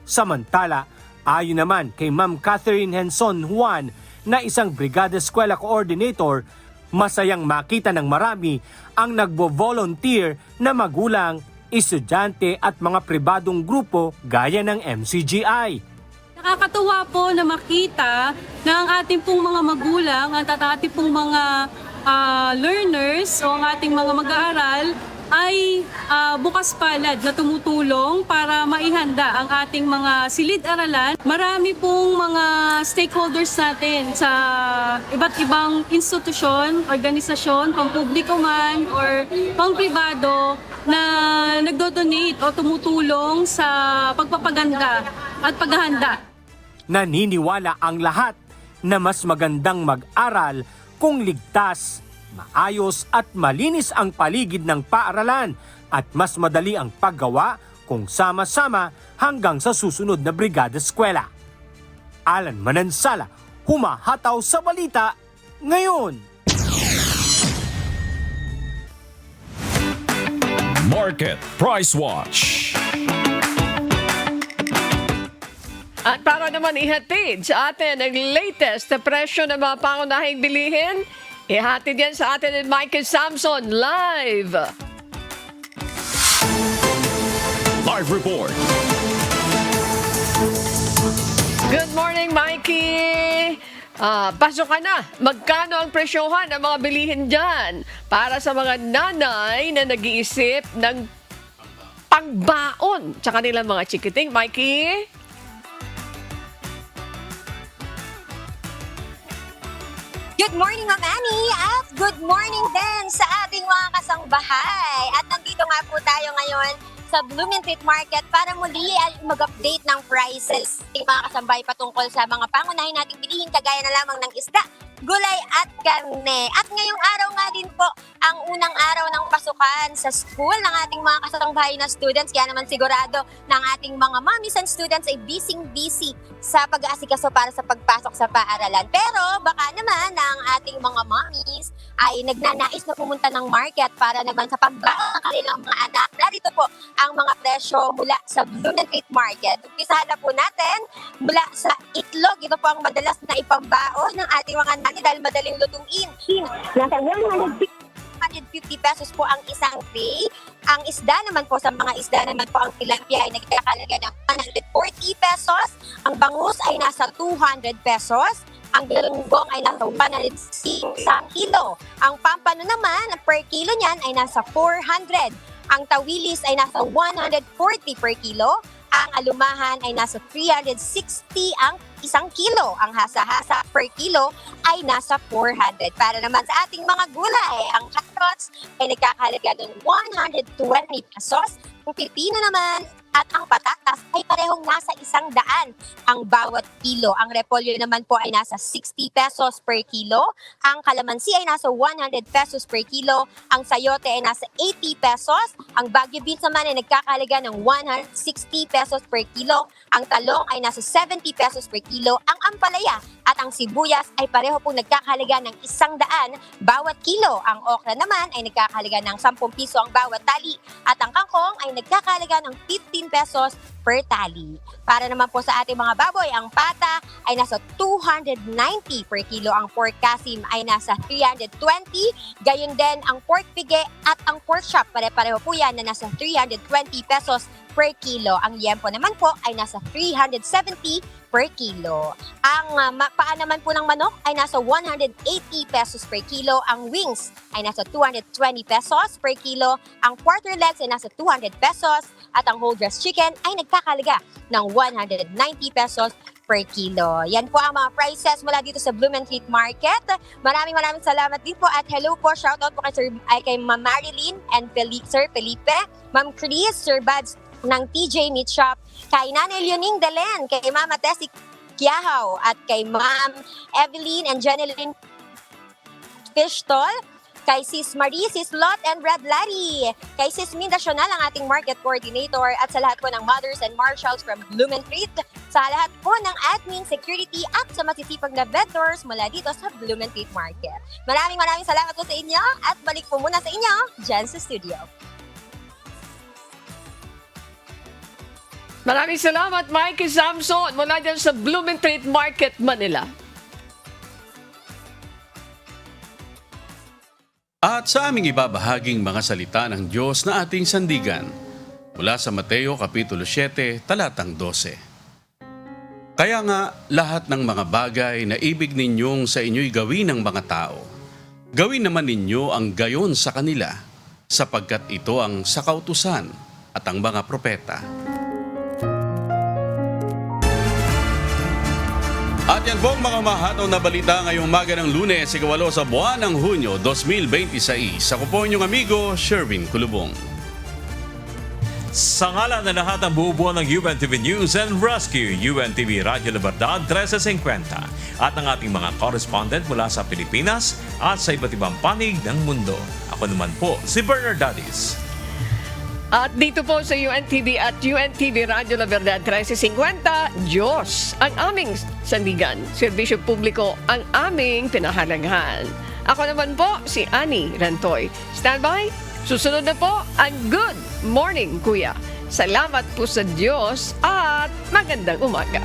Samantala, ayon naman kay Ma'am Catherine Henson Juan na isang Brigada Eskwela Coordinator, masayang makita ng marami ang nagbo-volunteer na magulang, estudyante at mga pribadong grupo gaya ng MCGI. Nakakatuwa po na makita na ang ating pong mga magulang at ating pong mga learners o ang ating mga mag-aaral ay bukas palad na tumutulong para maihanda ang ating mga silid-aralan. Marami pong mga stakeholders natin sa iba't ibang institusyon, organisasyon, pampubliko man or pampribado na nagdodonate o tumutulong sa pagpapaganda at paghahanda. Naniniwala ang lahat na mas magandang mag-aral kung ligtas, maayos at malinis ang paligid ng paaralan at mas madali ang paggawa kung sama-sama hanggang sa susunod na Brigada Eskwela. Alan Manansala, humahataw sa balita ngayon. Market Price Watch. At para naman ihatid sa atin ang latest na presyo ng mga pangunahing bilihin, ihatid yan sa atin ni Michael Samson live. Live report. Good morning, Mikey! Pasok ka na. Magkano ang presyohan ng mga bilihin dyan? Para sa mga nanay na nag-iisip ng pangbaon sa kanilang mga chikiting. Mikey? Good morning, Ma'am Annie, at good morning din sa ating mga kasangbahay. At nandito nga po tayo ngayon sa Blumentritt Market para muli ay mag-update ng prices ng mga kasambahay patungkol sa mga pangunahin nating bilihin kagaya na lamang ng isda, gulay at karne. At ngayong araw nga din po ang unang araw ng pasukan sa school ng ating mga kasangbahay na students. Kaya naman sigurado ng ating mga mommies and students ay busy sa pag-aasikaso para sa pagpasok sa paaralan. Pero baka naman ang ating mga mommies ay nagnanais na pumunta ng market para naman sa pagbaon ng kanilang mga anak. Narito po ang mga presyo mula sa Blumentritt Market. Umpisahan na po natin mula sa itlog. Ito po ang madalas na ipambaon ng ating mga nanay dahil madaling lutuin. Nasa 150 pesos po ang isang tray. Ang isda naman po, sa mga isda naman po, ang tilapia ay nagkakalaga ng 140 pesos. Ang bangus ay nasa 200 pesos. Ang galunggong ay nasa 160 sa kilo. Ang pampano naman, per kilo niyan ay nasa 400. Ang tawilis ay nasa 140 per kilo. Ang alumahan ay nasa 360 ang isang kilo. Ang hasa-hasa per kilo ay nasa 400. Para naman sa ating mga gulay, ang carrots ay nagkakahalaga ng 120 pesos. Ang pipino naman at ang patatas ay parehong nasa 100 ang bawat kilo. Ang repolyo naman po ay nasa 60 pesos per kilo. Ang kalamansi ay nasa 100 pesos per kilo. Ang sayote ay nasa 80 pesos. Ang Baguio beans naman ay nagkakahalaga ng 160 pesos per kilo. Ang talong ay nasa 70 pesos per kilo. Ang ampalaya at ang sibuyas ay pareho pong nagkakahalaga ng 100 bawat kilo. Ang okra naman ay nagkakahalaga ng 10 piso ang bawat tali. At ang kangkong ay nagkakahalaga ng 15 pesos per tali. Para naman po sa ating mga baboy, ang pata ay nasa 290 per kilo. Ang pork kasim ay nasa 320. Gayon din ang pork pige at ang pork chop. Pare-pareho po yan na nasa 320 pesos per kilo. Ang yempo naman po ay nasa 370 per kilo. Ang paa naman po ng manok ay nasa 180 pesos per kilo. Ang wings ay nasa 220 pesos per kilo. Ang quarter legs ay nasa 200 pesos. At ang whole dressed chicken ay nagkakalaga ng 190 pesos per kilo. Yan po ang mga prices mula dito sa Blumentritt Market. Maraming salamat din po at hello po, shoutout po kay Ma'am Marilyn and Sir Felipe, Ma'am Chris, Sir Bads ng TJ Meat Shop, kay Nanay Leoning Delen, kay Mama Tessie Kiahaw, at kay Ma'am Evelyn and Jeneline Fish Stall, kay Sis Marie, Sis Lot, and Brad Larry, kay Sis Minda Sional, ang ating market coordinator, at sa lahat po ng mothers and marshals from Blumentritt, sa lahat po ng admin, security, at sa masisipag na vendors mula dito sa Blumentritt Market. Maraming salamat po sa inyo at balik po muna sa inyo dyan sa studio. Maraming salamat, Mikey Samson, mula dyan sa Blumentritt Market, Manila. At sa aming ibabahaging mga salita ng Diyos na ating sandigan, mula sa Mateo Kapitulo 7, talatang 12. Kaya nga, lahat ng mga bagay na ibig ninyong sa inyo'y gawin ng mga tao, gawin naman ninyo ang gayon sa kanila, sapagkat ito ang sakautusan at ang mga propeta. At yan po ang mga mahataw na balita ngayong umaga ng Lunes, 8 sa buwan ng Hunyo 2026. Ako po inyong amigo, Sherwin Kulubong. Sa ngalan na lahat ng bubuo ng UNTV News and Rescue, UNTV Radio Libertad 1350 at ang ating mga correspondent mula sa Pilipinas at sa iba't ibang panig ng mundo. Ako naman po si Bernard Dadis. At dito po sa UNTV at UNTV Radio La Verdad 1350, Diyos ang aming sandigan. Serbisyo publiko ang aming pinahalagahan. Ako naman po si Annie Rantoy. Standby, susunod na po ang Good Morning Kuya. Salamat po sa Diyos at magandang umaga.